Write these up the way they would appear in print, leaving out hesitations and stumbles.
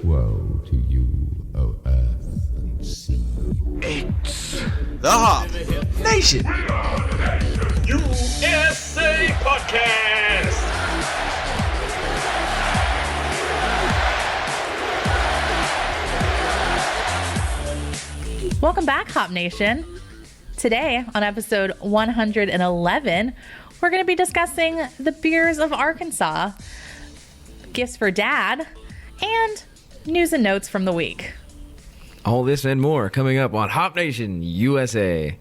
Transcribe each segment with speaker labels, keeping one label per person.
Speaker 1: Woe to you, O earth and sea.
Speaker 2: It's the Hop Nation
Speaker 3: USA Podcast.
Speaker 4: Welcome back, Hop Nation. Today, on episode 111, we're going to be discussing the beers of Arkansas, gifts for Dad, and news and notes from the week.
Speaker 5: All this and more coming up on Hop Nation USA.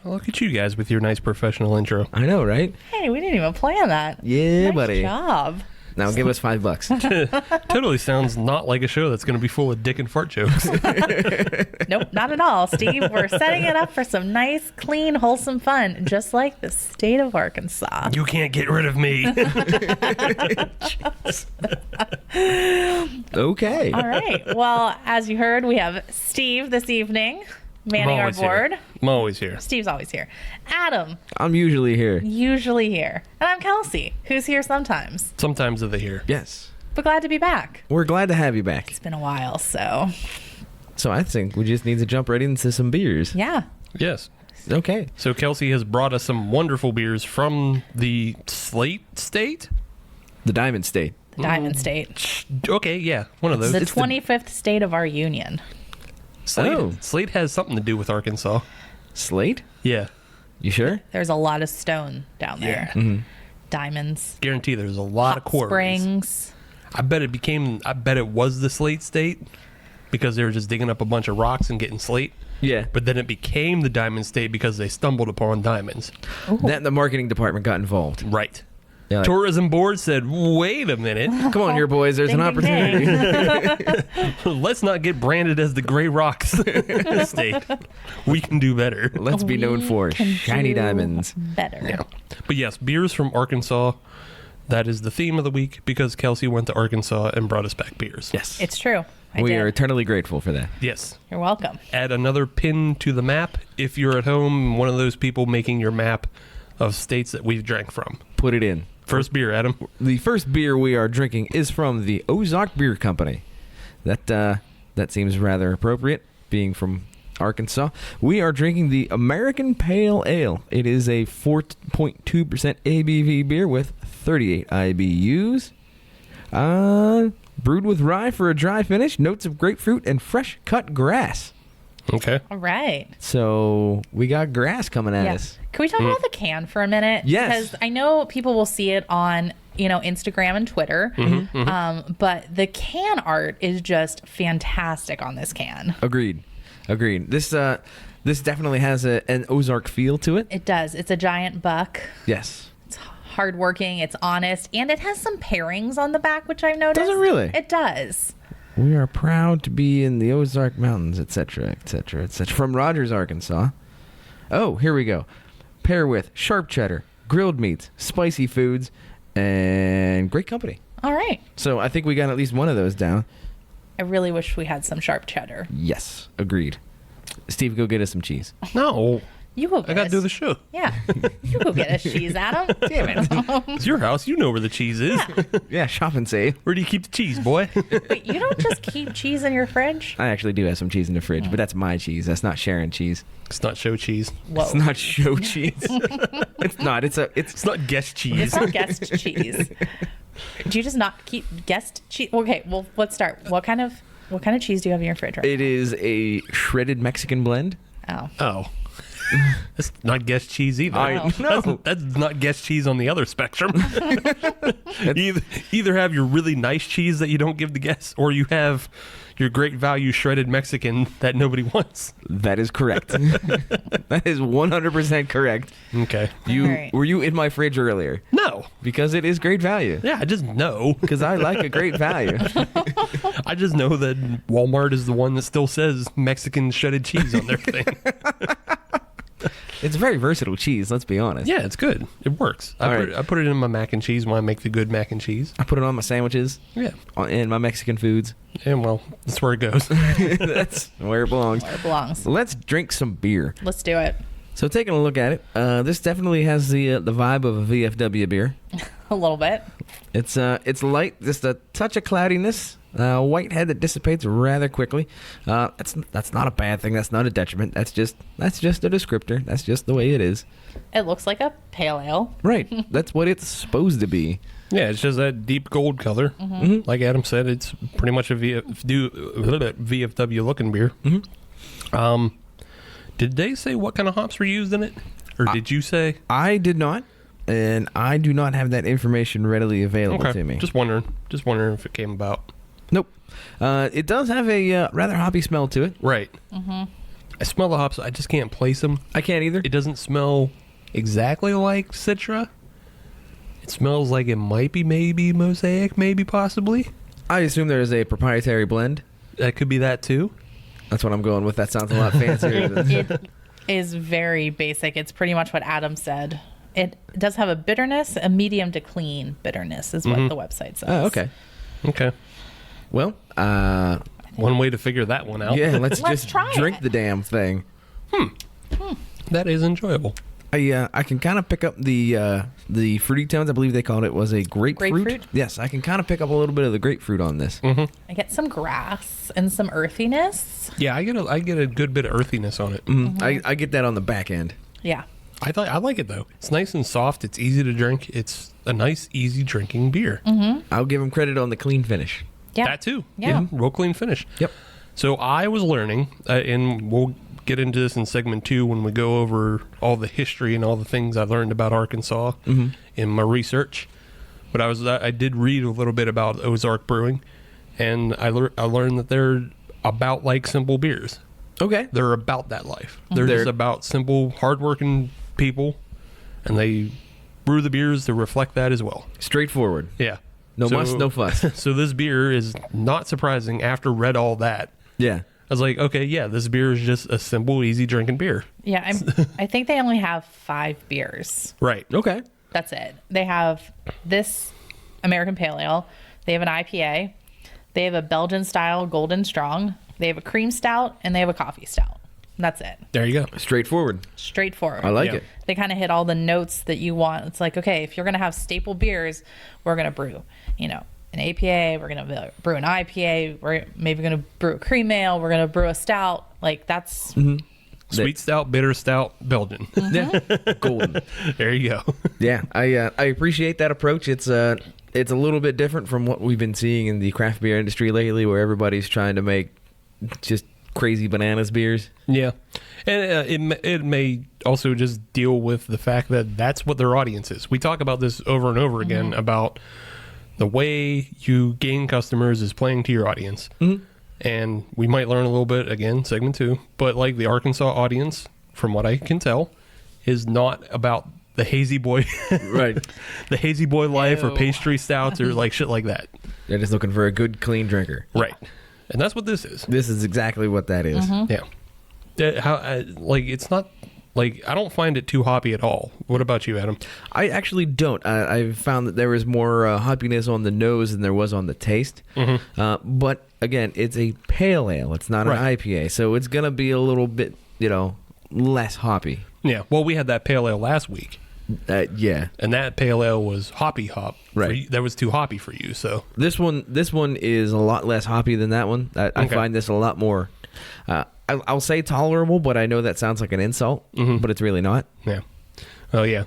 Speaker 3: Look at you guys with your nice professional intro.
Speaker 5: I know, right?
Speaker 4: Hey, we didn't even plan that.
Speaker 5: Yeah,
Speaker 4: Nice
Speaker 5: buddy.
Speaker 4: job.
Speaker 5: Now give us $5.
Speaker 3: Totally sounds not like a show that's going to be full of dick and fart jokes.
Speaker 4: Nope, not at all, Steve. We're setting it up for some nice, clean, wholesome fun, just like the state of Arkansas.
Speaker 3: You can't get rid of me.
Speaker 5: Okay.
Speaker 4: All right. Well, as you heard, we have Steve this evening manning our
Speaker 3: always here.
Speaker 4: board.
Speaker 3: I'm always here.
Speaker 4: Steve's always here. Adam,
Speaker 5: I'm usually here.
Speaker 4: usually here. And I'm Kelsey, who's here sometimes.
Speaker 3: Sometimes of the here.
Speaker 5: Yes.
Speaker 4: But glad to be back.
Speaker 5: We're glad to have you back.
Speaker 4: It's been a while, so
Speaker 5: So I think we just need to jump right into some beers.
Speaker 4: yeah.
Speaker 3: Yes.
Speaker 5: Okay.
Speaker 3: So Kelsey has brought us some wonderful beers from the Slate State.
Speaker 5: The Diamond State.
Speaker 4: The Diamond State.
Speaker 3: Okay, yeah, one of those.
Speaker 4: The 25th state of our union.
Speaker 3: Slate,
Speaker 5: Oh.
Speaker 3: Slate has something to do with Arkansas.
Speaker 5: Slate?
Speaker 3: Yeah,
Speaker 5: You sure?
Speaker 4: There's a lot of stone down there.
Speaker 5: Mm-hmm.
Speaker 4: Diamonds.
Speaker 3: guarantee there's a lot of
Speaker 4: Hot
Speaker 3: quarries.
Speaker 4: springs.
Speaker 3: I bet it was the Slate State because they were just digging up a bunch of rocks and getting slate.
Speaker 5: Yeah.
Speaker 3: But then it became the Diamond State because they stumbled upon diamonds.
Speaker 5: Then the marketing department got involved.
Speaker 3: Right.
Speaker 5: They're like,
Speaker 3: Tourism board said, wait a minute.
Speaker 5: come on here, boys. There's
Speaker 4: Ding,
Speaker 5: an
Speaker 4: ding,
Speaker 5: opportunity.
Speaker 3: Let's not get branded as the Gray Rocks State. We can do better.
Speaker 5: Let's be known
Speaker 4: We
Speaker 5: for
Speaker 4: can
Speaker 5: shiny
Speaker 4: do
Speaker 5: diamonds.
Speaker 4: Better.
Speaker 3: Yeah. But yes, beers from Arkansas. That is the theme of the week because Kelsey went to Arkansas and brought us back beers.
Speaker 5: Yes.
Speaker 4: It's true. I
Speaker 5: We
Speaker 4: did.
Speaker 5: are eternally grateful for that.
Speaker 3: Yes.
Speaker 4: You're welcome.
Speaker 3: Add another pin to the map if you're at home, one of those people making your map of states that we've drank from.
Speaker 5: Put it in.
Speaker 3: First beer, Adam.
Speaker 5: The first beer we are drinking is from the Ozark Beer Company. That seems rather appropriate, being from Arkansas. We are drinking the American Pale Ale. It is a 4.2% ABV beer with 38 IBUs. Brewed with rye for a dry finish, notes of grapefruit, and fresh cut grass.
Speaker 3: Okay.
Speaker 4: All right.
Speaker 5: So we got grass coming at us.
Speaker 4: Can we talk about the can for a minute?
Speaker 5: Yes.
Speaker 4: Because I know people will see it on, Instagram and Twitter. But the can art is just fantastic on this can.
Speaker 5: Agreed. This definitely has an Ozark feel to it.
Speaker 4: It does. It's a giant buck.
Speaker 5: Yes.
Speaker 4: It's hardworking. It's honest. And it has some pairings on the back, which I've noticed.
Speaker 5: Does it really?
Speaker 4: It does.
Speaker 5: We are proud to be in the Ozark Mountains, etc., etc., etc. From Rogers, Arkansas. Oh, here we go. Pair with sharp cheddar, grilled meats, spicy foods, and great company.
Speaker 4: All right.
Speaker 5: So I think we got at least one of those down.
Speaker 4: I really wish we had some sharp cheddar.
Speaker 5: Yes, agreed. Steve, go get us some cheese.
Speaker 3: No.
Speaker 4: You go get
Speaker 3: I got to
Speaker 4: us-
Speaker 3: do the show.
Speaker 4: Yeah. You go get us cheese, Adam. Damn it.
Speaker 3: It's your house. You know where the cheese is.
Speaker 5: Yeah, shop and save.
Speaker 3: Where do you keep the cheese, boy?
Speaker 4: Wait, you don't just keep cheese in your fridge?
Speaker 5: I actually do have some cheese in the fridge, but that's my cheese. That's not Sharon cheese.
Speaker 3: It's not show cheese.
Speaker 4: Whoa.
Speaker 5: It's not show cheese. It's not. It's
Speaker 3: It's not guest cheese.
Speaker 4: It's not guest cheese. Do you just not keep guest cheese? Okay, well, let's start. What kind of cheese do you have in your fridge right
Speaker 5: It is a shredded Mexican blend.
Speaker 4: now?
Speaker 3: Oh. That's not guest cheese either.
Speaker 5: No.
Speaker 3: That's not guest cheese on the other spectrum. either have your really nice cheese that you don't give the guests, or you have your great value shredded Mexican that nobody wants.
Speaker 5: That is correct. That is 100% correct.
Speaker 3: Okay.
Speaker 5: You
Speaker 4: All right.
Speaker 5: were you in my fridge earlier?
Speaker 3: No.
Speaker 5: Because it is great value.
Speaker 3: Yeah, I just know.
Speaker 5: Because I like a great value.
Speaker 3: I just know that Walmart is the one that still says Mexican shredded cheese on their thing.
Speaker 5: It's very versatile cheese, let's be honest.
Speaker 3: Yeah, it's good. It works.
Speaker 5: All
Speaker 3: I put it in my mac and cheese when I make the good mac and cheese.
Speaker 5: I put it on my sandwiches,
Speaker 3: Yeah.
Speaker 5: in my Mexican foods.
Speaker 3: And well, that's where it goes.
Speaker 5: That's where it belongs.
Speaker 4: Where it belongs.
Speaker 5: Let's drink some beer.
Speaker 4: Let's do it.
Speaker 5: So taking a look at it, this definitely has the vibe of a VFW beer.
Speaker 4: A little bit.
Speaker 5: It's light, just a touch of cloudiness. White head that dissipates rather quickly. That's not a bad thing. That's not a detriment. That's just a descriptor. That's just the way it is.
Speaker 4: It looks like a pale ale.
Speaker 5: Right. That's what it's supposed to be.
Speaker 3: Yeah, it's just that deep gold color.
Speaker 5: Mm-hmm.
Speaker 3: Like Adam said, it's pretty much a VFW looking beer.
Speaker 5: Mm-hmm.
Speaker 3: Did they say what kind of hops were used in it? Or did you say?
Speaker 5: I did not, and I do not have that information readily available to me.
Speaker 3: Just wondering if it came about.
Speaker 5: Nope. It does have a rather hoppy smell to it.
Speaker 3: Right. I smell the hops. I just can't place them.
Speaker 5: I can't either.
Speaker 3: It doesn't smell exactly like Citra. It smells like it might be maybe Mosaic, maybe possibly.
Speaker 5: I assume there is a proprietary blend.
Speaker 3: That could be that too.
Speaker 5: That's what I'm going with. That sounds a lot fancier.
Speaker 4: It is very basic. It's pretty much what Adam said. It does have a bitterness, a medium to clean bitterness is what the website says.
Speaker 5: Oh, okay.
Speaker 3: Okay.
Speaker 5: Well,
Speaker 3: One way to figure that one out.
Speaker 5: yeah, let's
Speaker 4: Let's
Speaker 5: just
Speaker 4: try
Speaker 5: drink
Speaker 4: it.
Speaker 5: the damn thing.
Speaker 3: That is enjoyable.
Speaker 5: I can kind of pick up the fruity tones. I believe they called it was a grapefruit.
Speaker 4: Grapefruit?
Speaker 5: Yes, I can kind of pick up a little bit of the grapefruit on this.
Speaker 4: I get some grass and some earthiness.
Speaker 3: Yeah, I get a good bit of earthiness on it.
Speaker 5: I get that on the back end.
Speaker 4: Yeah.
Speaker 3: I like it though. It's nice and soft. It's easy to drink. It's a nice, easy drinking beer.
Speaker 5: I'll give them credit on the clean finish.
Speaker 4: Yeah.
Speaker 3: That too.
Speaker 4: Yeah.
Speaker 3: Real clean finish.
Speaker 5: Yep.
Speaker 3: So I was learning, and we'll get into this in segment 2 when we go over all the history and all the things I learned about Arkansas in my research. But I did read a little bit about Ozark Brewing, and I learned that they're about like simple beers.
Speaker 5: Okay.
Speaker 3: They're about that life. They're just about simple, hardworking people, and they brew the beers to reflect that as well.
Speaker 5: Straightforward.
Speaker 3: Yeah.
Speaker 5: No muss, no fuss.
Speaker 3: So this beer is not surprising after read all that.
Speaker 5: Yeah.
Speaker 3: I was like, okay, yeah, this beer is just a simple, easy drinking beer.
Speaker 4: Yeah. I think they only have 5 beers.
Speaker 3: Right.
Speaker 5: Okay.
Speaker 4: That's it. They have this American Pale Ale. They have an IPA. They have a Belgian style Golden Strong. They have a cream stout, and they have a coffee stout. That's it.
Speaker 3: There you go.
Speaker 5: Straightforward.
Speaker 4: Straightforward.
Speaker 5: I like
Speaker 3: Yeah.
Speaker 5: it.
Speaker 4: They kind of hit all the notes that you want. It's like, okay, if you're going to have staple beers, we're going to brew, an APA, we're going to brew an IPA, we're maybe going to brew a cream ale, we're going to brew a stout. Like that's
Speaker 3: Sweet stout, bitter stout, Belgian.
Speaker 5: Yeah. Golden.
Speaker 3: There you go.
Speaker 5: Yeah. I appreciate that approach. It's a little bit different from what we've been seeing in the craft beer industry lately, where everybody's trying to make just crazy bananas beers.
Speaker 3: Yeah. And it may also just deal with the fact that that's what their audience is. We talk about this over and over again about the way you gain customers is playing to your audience. And we might learn a little bit, again, segment 2. But like the Arkansas audience, from what I can tell, is not about the hazy boy,
Speaker 5: Right.
Speaker 3: the hazy boy life or
Speaker 4: No.
Speaker 3: pastry stouts or like shit like that.
Speaker 5: They're just looking for a good, clean drinker.
Speaker 3: Right. And that's what this is.
Speaker 5: This is exactly what that is.
Speaker 3: Yeah. It's not like I don't find it too hoppy at all. What about you, Adam?
Speaker 5: I actually don't. I've found that there was more hoppiness on the nose than there was on the taste. But again, it's a pale ale. It's not
Speaker 3: Right.
Speaker 5: an IPA, so it's gonna be a little bit, less hoppy.
Speaker 3: Yeah. Well, we had that pale ale last week,
Speaker 5: Yeah.
Speaker 3: and that pale ale was hoppy hop.
Speaker 5: Right.
Speaker 3: That was too hoppy for you. So
Speaker 5: This one is a lot less hoppy than that one. I
Speaker 3: Okay.
Speaker 5: find this a lot more. I'll say tolerable, but I know that sounds like an insult, but it's really not.
Speaker 3: yeah. Oh yeah.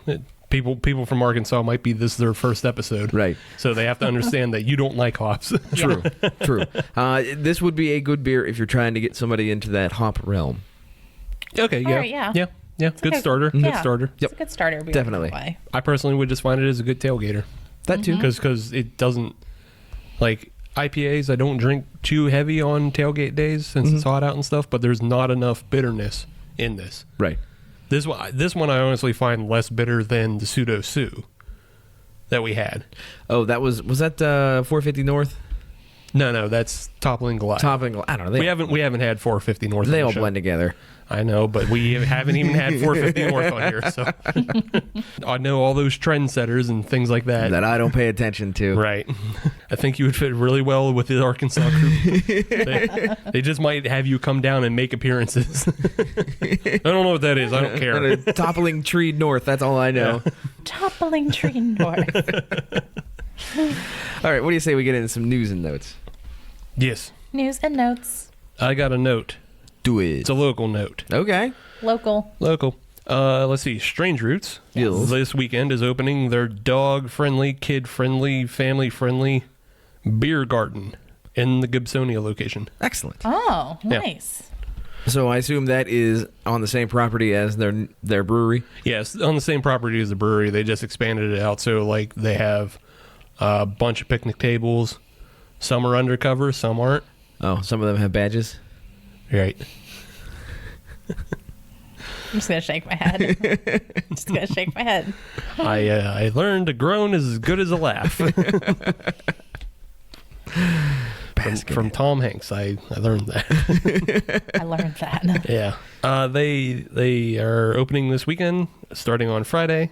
Speaker 3: People from Arkansas might be their first episode.
Speaker 5: Right.
Speaker 3: So they have to understand that you don't like hops.
Speaker 5: True. True. This would be a good beer if you're trying to get somebody into that hop realm.
Speaker 3: Okay. Yeah.
Speaker 4: All right, yeah.
Speaker 3: Yeah. Yeah. Good
Speaker 4: okay.
Speaker 3: starter.
Speaker 4: Yeah.
Speaker 3: Good starter.
Speaker 4: It's a good starter beer.
Speaker 5: Definitely.
Speaker 4: Way.
Speaker 3: I personally would just find it as a good tailgater.
Speaker 5: That too.
Speaker 3: Because it doesn't, like IPAs, I don't drink too heavy on tailgate days since it's hot out and stuff, but there's not enough bitterness in this.
Speaker 5: Right.
Speaker 3: This one I honestly find less bitter than the Pseudo Sue that we had.
Speaker 5: Oh, was that 450 North?
Speaker 3: No, that's Toppling Goliath.
Speaker 5: Topping. I don't know.
Speaker 3: We haven't had 450 North.
Speaker 5: They
Speaker 3: on the
Speaker 5: all
Speaker 3: show.
Speaker 5: blend together.
Speaker 3: I know, but we haven't even had 450 North on here. So I know all those trendsetters and things like that.
Speaker 5: That I don't pay attention to.
Speaker 3: Right. I think you would fit really well with the Arkansas crew. They just might have you come down and make appearances. I don't know what that is. I don't care.
Speaker 5: Toppling Tree North. That's all I know.
Speaker 4: toppling train door.
Speaker 5: All right, what do you say we get into some news and notes?
Speaker 3: Yes.
Speaker 4: News and notes.
Speaker 3: I got a note.
Speaker 5: Do it.
Speaker 3: It's a local note.
Speaker 5: Okay.
Speaker 4: Local.
Speaker 3: Let's see. Strange Roots
Speaker 5: Yes.
Speaker 3: this weekend is opening their dog-friendly, kid-friendly, family-friendly beer garden in the Gibsonia location.
Speaker 5: Excellent.
Speaker 4: Oh,
Speaker 3: Yeah.
Speaker 4: nice.
Speaker 5: So I assume that is on the same property as their brewery?
Speaker 3: Yes, on the same property as the brewery. They just expanded it out. So, like, they have a bunch of picnic tables. Some are undercover, some aren't.
Speaker 5: Oh, some of them have badges?
Speaker 3: Right.
Speaker 4: I'm just going to shake my head. Just going to shake my head.
Speaker 3: I learned a groan is as good as a laugh. From Tom Hanks, I learned that.
Speaker 4: I learned that.
Speaker 3: Yeah. They are opening this weekend, starting on Friday.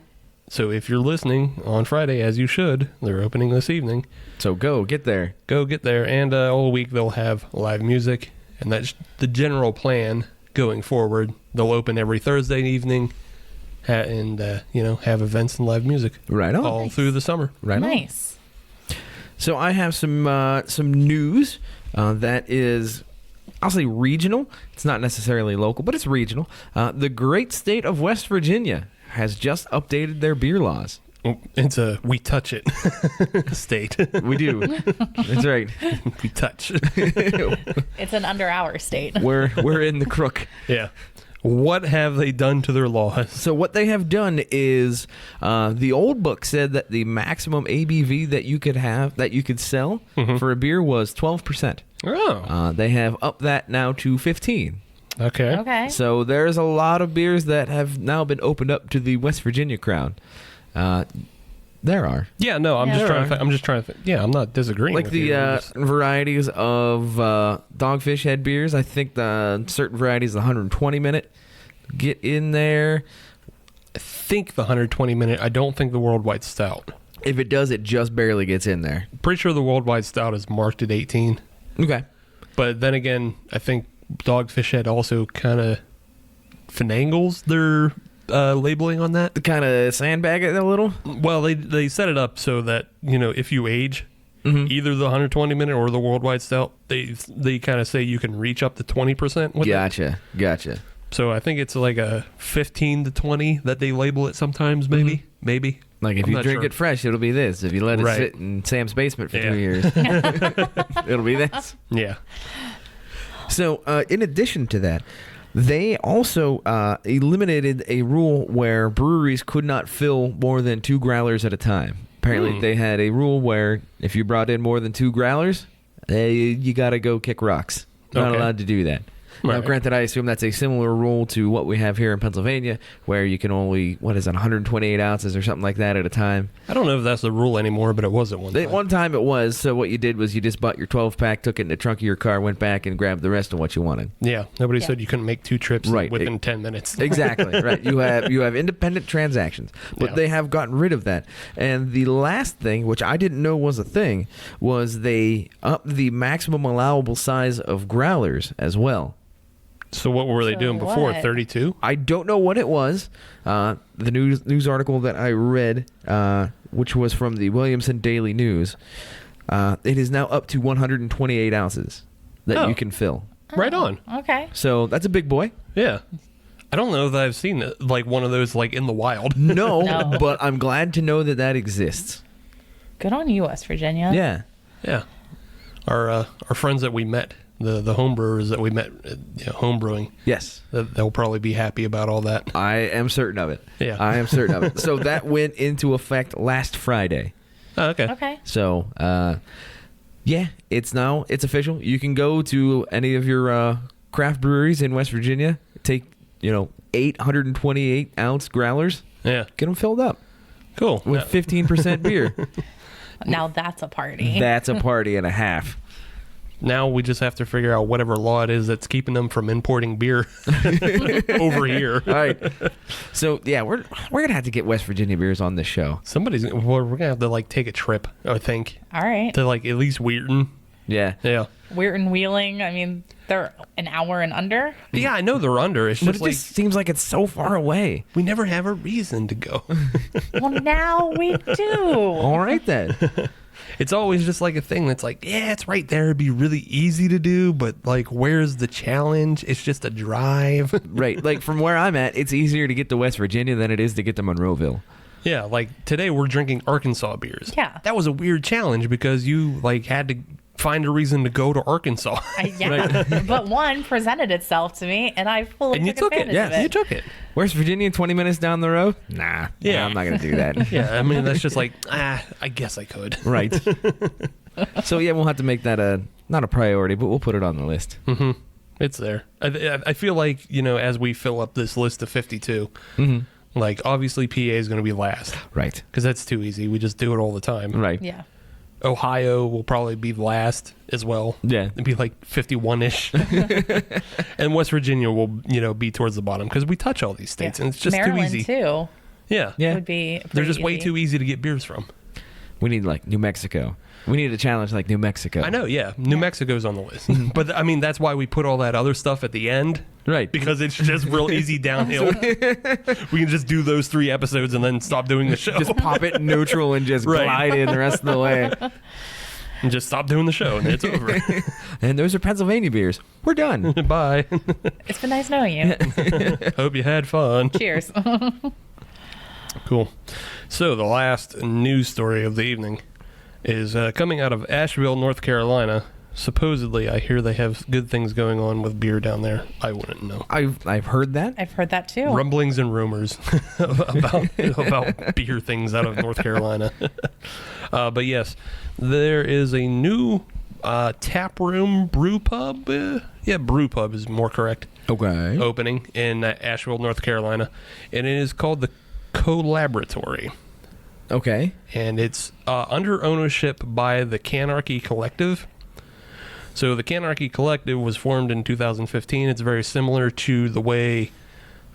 Speaker 3: So if you're listening on Friday, as you should, they're opening this evening.
Speaker 5: So get there.
Speaker 3: Go get there, and all week they'll have live music, and that's the general plan going forward. They'll open every Thursday evening, and have events and live music
Speaker 5: Right on.
Speaker 3: all through the summer.
Speaker 5: Right on.
Speaker 4: Nice.
Speaker 5: So I have some news that is, I'll say regional. It's not necessarily local, but it's regional. The great state of West Virginia has just updated their beer laws.
Speaker 3: It's a we touch it state.
Speaker 5: We do. That's right.
Speaker 3: We touch.
Speaker 4: It's an under our state.
Speaker 5: We're in the crook.
Speaker 3: Yeah. What have they done to their laws?
Speaker 5: So what they have done is the old book said that the maximum ABV that you could sell for a beer was 12%.
Speaker 3: Oh.
Speaker 5: They have upped that now to 15.
Speaker 3: Okay.
Speaker 4: Okay.
Speaker 5: So there's a lot of beers that have now been opened up to the West Virginia crowd. There are.
Speaker 3: Yeah, no, I'm
Speaker 4: Yeah.
Speaker 3: just trying to yeah, I'm not disagreeing
Speaker 5: Like
Speaker 3: with
Speaker 5: the
Speaker 3: you. I'm just-
Speaker 5: varieties of Dogfish Head beers. I think the certain varieties, the 120 minute, get in there.
Speaker 3: I think the 120 minute, I don't think the Worldwide Stout.
Speaker 5: If it does, it just barely gets in there.
Speaker 3: Pretty sure the Worldwide Stout is marked at 18.
Speaker 5: Okay.
Speaker 3: But then again, I think Dogfish Head also kind of finagles their labeling on that.
Speaker 5: Kind of sandbag it a little.
Speaker 3: Well, they set it up so that, if you age, either the 120 minute or the Worldwide Stout, they kind of say you can reach up to 20% with it.
Speaker 5: Gotcha.
Speaker 3: So I think it's like a 15 to 20 that they label it sometimes, maybe. Maybe.
Speaker 5: Like if
Speaker 3: I'm
Speaker 5: you
Speaker 3: not
Speaker 5: drink
Speaker 3: sure.
Speaker 5: it fresh, it'll be this. If you let it
Speaker 3: Right.
Speaker 5: sit in Sam's basement for
Speaker 3: Yeah.
Speaker 5: 2 years, it'll be this.
Speaker 3: Yeah.
Speaker 5: So, in addition to that, they also eliminated a rule where breweries could not fill more than 2 growlers at a time. Apparently, they had a rule where if you brought in more than 2 growlers, you got to go kick rocks. Not
Speaker 3: Okay.
Speaker 5: allowed to do that. Now,
Speaker 3: Right.
Speaker 5: granted, I assume that's a similar rule to what we have here in Pennsylvania, where you can only, 128 ounces or something like that at a time.
Speaker 3: I don't know if that's the rule anymore, but it was at one time.
Speaker 5: One time it was, so what you did was you just bought your 12-pack, took it in the trunk of your car, went back and grabbed the rest of what you wanted.
Speaker 3: Yeah. Nobody
Speaker 4: Yeah.
Speaker 3: said you couldn't make 2 trips
Speaker 5: Right.
Speaker 3: within 10 minutes.
Speaker 5: Exactly, right. You have independent transactions, but
Speaker 3: Yeah.
Speaker 5: they have gotten rid of that. And the last thing, which I didn't know was a thing, was they upped the maximum allowable size of growlers as well.
Speaker 3: So what were they
Speaker 4: So
Speaker 3: doing before?
Speaker 4: what?
Speaker 3: 32?
Speaker 5: I don't know what it was. The news article that I read, which was from the Williamson Daily News, it is now up to 128 ounces that
Speaker 3: Oh.
Speaker 5: you can fill.
Speaker 3: Right on.
Speaker 4: Okay.
Speaker 5: So that's a big boy.
Speaker 3: Yeah. I don't know that I've seen like one of those like in the wild.
Speaker 5: No,
Speaker 4: No.
Speaker 5: but I'm glad to know that that exists.
Speaker 4: Good on you, West Virginia.
Speaker 5: Yeah.
Speaker 3: Yeah. Our friends that we met, the home brewers that we met, home brewing,
Speaker 5: Yes.
Speaker 3: they'll probably be happy about all that.
Speaker 5: I am certain of it.
Speaker 3: Yeah.
Speaker 5: I am certain of it. So that went into effect last Friday.
Speaker 3: Oh, okay.
Speaker 4: Okay.
Speaker 5: So, yeah, it's official. You can go to any of your craft breweries in West Virginia, take, 828 ounce growlers,
Speaker 3: Yeah.
Speaker 5: get them filled up
Speaker 3: Cool.
Speaker 5: with
Speaker 3: Now-
Speaker 5: 15% beer.
Speaker 4: Now that's a party.
Speaker 5: That's a party and a half.
Speaker 3: Now we just have to figure out whatever law it is that's keeping them from importing beer over here.
Speaker 5: All right. So, yeah, we're going to have to get West Virginia beers on this show.
Speaker 3: We're gonna have to like take a trip, I think,
Speaker 4: All right.
Speaker 3: to like at least Wheaton.
Speaker 5: Yeah.
Speaker 3: Yeah.
Speaker 4: Weirton and Wheeling, I mean, they're an hour and under.
Speaker 3: Yeah, I know they're under. It's
Speaker 5: But
Speaker 3: just
Speaker 5: it
Speaker 3: like
Speaker 5: just seems like it's so far away.
Speaker 3: we never have a reason to go.
Speaker 4: Well, now we do.
Speaker 5: All right, then.
Speaker 3: It's always just like a thing that's like, yeah, it's right there. It'd be really easy to do, but like, where's the challenge? It's just a drive.
Speaker 5: Right. Like, from where I'm at, it's easier to get to West Virginia than it is to get to Monroeville.
Speaker 3: Yeah, like today we're drinking Arkansas beers.
Speaker 4: Yeah.
Speaker 3: That was a weird challenge because you like had to find a reason to go to Arkansas.
Speaker 4: But one presented itself to me, and I fully
Speaker 3: And you took it.
Speaker 4: advantage
Speaker 3: Yeah,
Speaker 4: of it.
Speaker 3: you took it.
Speaker 5: West Virginia, 20 minutes down the road? Nah.
Speaker 3: Yeah.
Speaker 5: I'm not going to do that.
Speaker 3: Yeah, I mean, that's just like, I guess I could.
Speaker 5: Right. So, yeah, we'll have to make that not a priority, but we'll put it on the list.
Speaker 3: It's there. I feel like, as we fill up this list of 52, like, obviously PA is going to be last.
Speaker 5: Right.
Speaker 3: Because that's too easy. We just do it all the time.
Speaker 5: Right.
Speaker 4: Yeah.
Speaker 3: Ohio will probably be last as well.
Speaker 5: Yeah.
Speaker 3: It'd be like 51-ish. And West Virginia will, be towards the bottom because we touch all these states and it's just
Speaker 4: Maryland,
Speaker 3: too easy.
Speaker 4: too,
Speaker 3: Yeah.
Speaker 5: Yeah.
Speaker 4: would be
Speaker 3: They're just way
Speaker 4: easy.
Speaker 3: too easy to get beers from.
Speaker 5: We need, like, New Mexico. We need a challenge like New Mexico.
Speaker 3: I know, yeah. New Mexico's on the list. But, I mean, that's why we put all that other stuff at the end.
Speaker 5: Right.
Speaker 3: Because it's just real easy downhill. We can just do those 3 episodes and then stop doing the show.
Speaker 5: Just pop it in neutral and just
Speaker 3: Right.
Speaker 5: glide in the rest of the way.
Speaker 3: And just stop doing the show and it's over.
Speaker 5: And those are Pennsylvania beers. We're done.
Speaker 3: Bye.
Speaker 4: It's been nice knowing you.
Speaker 3: Hope you had fun.
Speaker 4: Cheers.
Speaker 3: Cool. So the last news story of the evening is coming out of Asheville, North Carolina. Supposedly, I hear they have good things going on with beer down there. I wouldn't know.
Speaker 5: I've heard that.
Speaker 4: I've heard that too.
Speaker 3: Rumblings and rumors about beer things out of North Carolina. But yes, there is a new tap room brew pub. Brew pub is more correct.
Speaker 5: Okay.
Speaker 3: Opening in Asheville, North Carolina, and it is called the Collaboratory.
Speaker 5: Okay.
Speaker 3: And it's under ownership by the Canarchy Collective. So the Canarchy Collective was formed in 2015. It's very similar to the way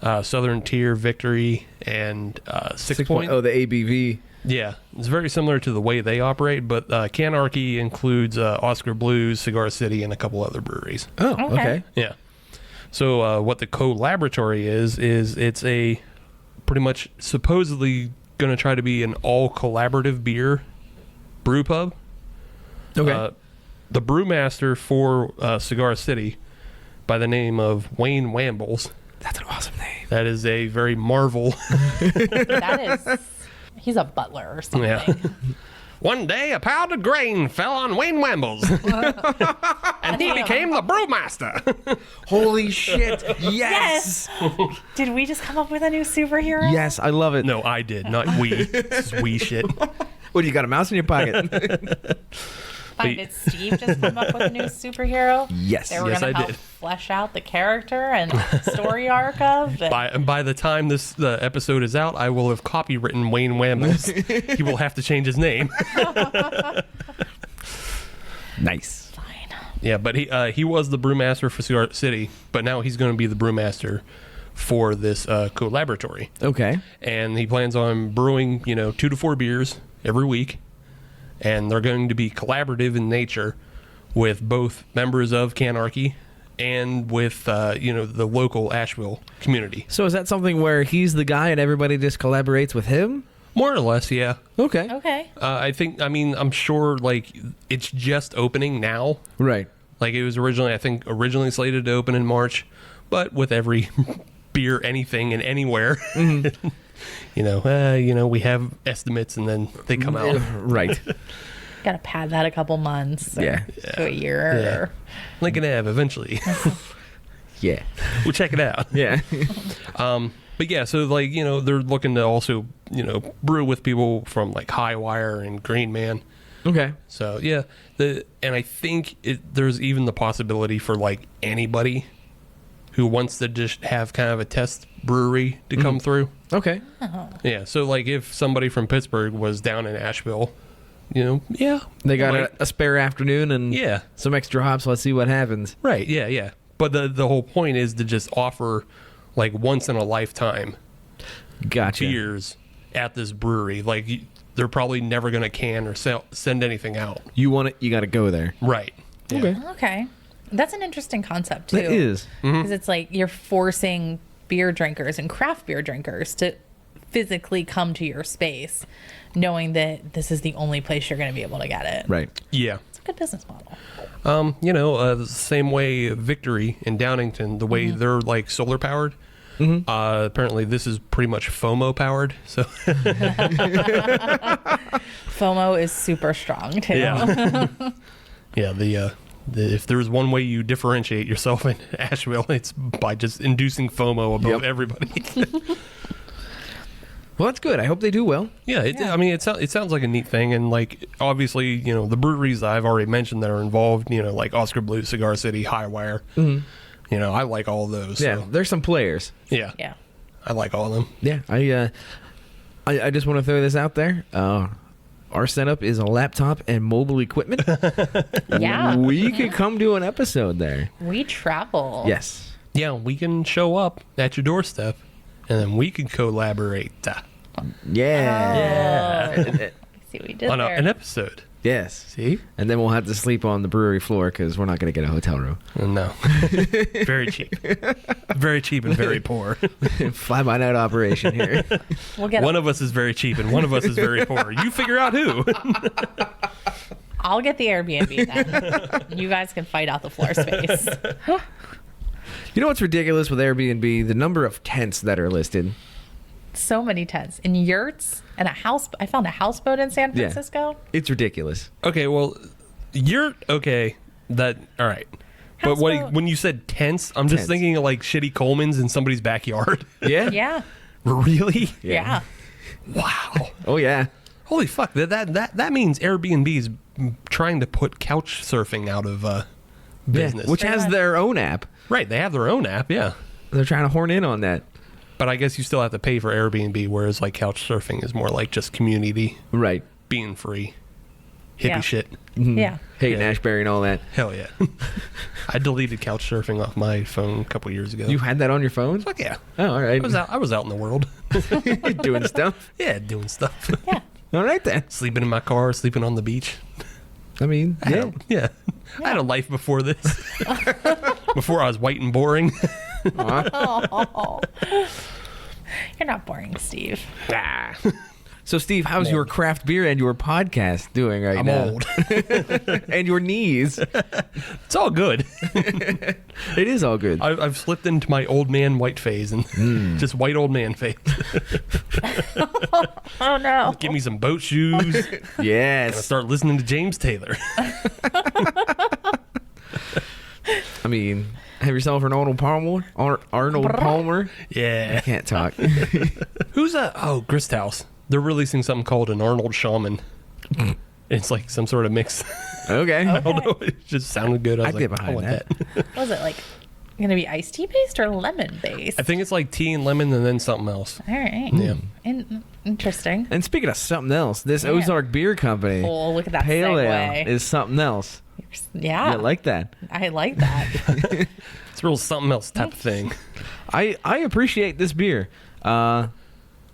Speaker 3: Southern Tier, Victory, and Six Point.
Speaker 5: Oh, the ABV.
Speaker 3: Yeah, it's very similar to the way they operate, but Canarchy includes Oscar Blues, Cigar City, and a couple other breweries.
Speaker 5: Oh,
Speaker 4: Okay.
Speaker 5: okay.
Speaker 3: Yeah. So what the Collaboratory is it's a pretty much supposedly going to try to be an all collaborative beer brew pub.
Speaker 5: Okay.
Speaker 3: The brewmaster for Cigar City, by the name of Wayne Wambles.
Speaker 5: That's an awesome name.
Speaker 3: That is a very Marvel.
Speaker 4: That is, he's a butler or something.
Speaker 3: Yeah. One day, a pound of grain fell on Wayne Wambles, and he became the brewmaster.
Speaker 5: Holy shit. Yes.
Speaker 4: Did we just come up with a new superhero?
Speaker 5: Yes, I love it.
Speaker 3: No, I did, not we. This is we shit.
Speaker 5: What, you got a mouse in your pocket?
Speaker 4: Did Steve just come up with a new superhero?
Speaker 5: Yes.
Speaker 4: They were
Speaker 3: Yes,
Speaker 4: going
Speaker 3: I
Speaker 4: to help
Speaker 3: did.
Speaker 4: flesh out the character and story arc of.
Speaker 3: By the time the episode is out, I will have copywritten Wayne Wambles. He will have to change his name.
Speaker 5: Nice.
Speaker 4: Fine.
Speaker 3: Yeah, but he was the brewmaster for Cigar City, but now he's going to be the brewmaster for this Collaboratory.
Speaker 5: Okay.
Speaker 3: And he plans on brewing, 2 to 4 beers every week, and they're going to be collaborative in nature with both members of Canarchy and with the local Asheville community.
Speaker 5: So is that something where he's the guy and everybody just collaborates with him?
Speaker 3: More or less, yeah.
Speaker 5: Okay.
Speaker 4: Okay.
Speaker 3: I'm sure like it's just opening now.
Speaker 5: Right.
Speaker 3: Like it was originally slated to open in March, but with every beer, anything and anywhere, we have estimates and then they come out.
Speaker 5: Right.
Speaker 4: Got to pad that a couple months. Or
Speaker 5: Yeah.
Speaker 4: To a year.
Speaker 3: Yeah.
Speaker 4: Or,
Speaker 3: Lincoln Ave eventually.
Speaker 5: Yeah.
Speaker 3: We'll check it out.
Speaker 5: Yeah.
Speaker 3: But yeah, so like, they're looking to also, brew with people from like High Wire and Green Man.
Speaker 5: Okay.
Speaker 3: So yeah, and I think there's even the possibility for like anybody who wants to just have kind of a test brewery to come through.
Speaker 5: Okay.
Speaker 3: Yeah, so like if somebody from Pittsburgh was down in Asheville, yeah.
Speaker 5: They got
Speaker 3: like,
Speaker 5: a spare afternoon and
Speaker 3: Yeah.
Speaker 5: some extra hops. Let's see what happens.
Speaker 3: Right, yeah. But the whole point is to just offer like once in a lifetime
Speaker 5: Gotcha.
Speaker 3: beers at this brewery. Like they're probably never going to can or send anything out.
Speaker 5: You want it, you got to go there.
Speaker 3: Right.
Speaker 4: Okay. That's an interesting concept, too.
Speaker 5: It is.
Speaker 4: Because it's like you're forcing beer drinkers and craft beer drinkers to physically come to your space, knowing that this is the only place you're going to be able to get it.
Speaker 5: Right.
Speaker 3: Yeah.
Speaker 4: It's a good business model.
Speaker 3: The same way Victory in Downington, the way they're like solar powered. Apparently, this is pretty much FOMO powered. So
Speaker 4: FOMO is super strong, too.
Speaker 3: yeah, yeah. If there's one way you differentiate yourself in Asheville, it's by just inducing FOMO above everybody.
Speaker 5: Well, that's good. I hope they do well.
Speaker 3: Yeah, I mean, it sounds like a neat thing, and like obviously, the breweries that I've already mentioned that are involved, like Oscar Blue, Cigar City, Highwire. I like all of those.
Speaker 5: Yeah,
Speaker 3: So.
Speaker 5: there's some players.
Speaker 3: Yeah,
Speaker 4: Yeah.
Speaker 3: I like all of them.
Speaker 5: Yeah, I just want to throw this out there. Our setup is a laptop and mobile equipment.
Speaker 4: Yeah.
Speaker 5: We could come do an episode there.
Speaker 4: We travel.
Speaker 5: Yes.
Speaker 3: Yeah, we can show up at your doorstep, and then we can collaborate
Speaker 5: Yeah.
Speaker 4: See what we did
Speaker 3: on
Speaker 4: there.
Speaker 3: an episode.
Speaker 5: Yes.
Speaker 3: See?
Speaker 5: And then we'll have to sleep on the brewery floor because we're not going to get a hotel room.
Speaker 3: No. Very cheap. Very cheap and very poor.
Speaker 5: Fly by night operation here.
Speaker 4: We'll get
Speaker 3: One of us is very cheap and one of us is very poor. You figure out who.
Speaker 4: I'll get the Airbnb then. You guys can fight out the floor space.
Speaker 5: You know what's ridiculous with Airbnb? The number of tents that are listed.
Speaker 4: So many tents and yurts and a house. I found a houseboat in San
Speaker 5: Yeah.
Speaker 4: Francisco.
Speaker 5: It's ridiculous.
Speaker 3: Okay, well, you're okay. All right. But
Speaker 4: Houseboat.
Speaker 3: when you said tents, I'm just
Speaker 5: Tents.
Speaker 3: thinking of like shitty Coleman's in somebody's backyard.
Speaker 5: Yeah?
Speaker 4: Yeah.
Speaker 3: Really?
Speaker 4: Yeah.
Speaker 3: Wow.
Speaker 5: Oh, yeah.
Speaker 3: Holy fuck. That means Airbnb is trying to put couch surfing out of business.
Speaker 5: Which has their own app.
Speaker 3: Right, they have their own app, yeah.
Speaker 5: They're trying to horn in on that.
Speaker 3: But I guess you still have to pay for Airbnb, whereas like couch surfing is more like just community
Speaker 5: Right.
Speaker 3: being free. Hippie
Speaker 4: Yeah.
Speaker 3: shit.
Speaker 4: Yeah.
Speaker 5: Hayden
Speaker 3: Yeah.
Speaker 5: Ashbury and all that.
Speaker 3: Hell yeah. I deleted couch surfing off my phone a couple years ago.
Speaker 5: You had that on your phone?
Speaker 3: Fuck yeah.
Speaker 5: Oh, all right.
Speaker 3: I was out in the world.
Speaker 5: Doing stuff.
Speaker 3: Yeah, doing stuff.
Speaker 4: Yeah.
Speaker 5: All right, then.
Speaker 3: Sleeping in my car, sleeping on the beach.
Speaker 5: I mean, yeah.
Speaker 3: Yeah. I had a life before this. Before I was white and boring.
Speaker 4: Oh. You're not boring, Steve.
Speaker 5: So, Steve, how's your craft beer and your podcast doing right
Speaker 3: I'm
Speaker 5: now?
Speaker 3: old.
Speaker 5: And your knees.
Speaker 3: It's all good.
Speaker 5: It is all good.
Speaker 3: I've slipped into my old man white phase and just white old man phase.
Speaker 4: Oh, no.
Speaker 3: Give me some boat shoes. I
Speaker 5: Yes.
Speaker 3: start listening to James Taylor.
Speaker 5: I mean, have yourself an Arnold Palmer? Arnold Palmer? I
Speaker 3: Yeah.
Speaker 5: can't talk.
Speaker 3: Who's that? Oh, Grist House. They're releasing something called an Arnold Shaman. It's like some sort of mix.
Speaker 5: Okay.
Speaker 3: I don't know. It just sounded good. I was
Speaker 5: I'd
Speaker 3: like,
Speaker 5: get
Speaker 3: I
Speaker 5: behind
Speaker 3: want
Speaker 5: that.
Speaker 3: that.
Speaker 4: Was it like going to be iced tea based or lemon based?
Speaker 3: I think it's like tea and lemon and then something else.
Speaker 4: All right.
Speaker 3: Yeah.
Speaker 4: Interesting.
Speaker 5: And speaking of something else, this
Speaker 4: Yeah.
Speaker 5: Ozark Beer Company
Speaker 4: Oh, look at that
Speaker 5: Pale
Speaker 4: segue.
Speaker 5: Ale is something else.
Speaker 4: Yeah.
Speaker 5: I like that.
Speaker 4: I like that.
Speaker 3: It's real something else type of thing.
Speaker 5: I appreciate this beer. The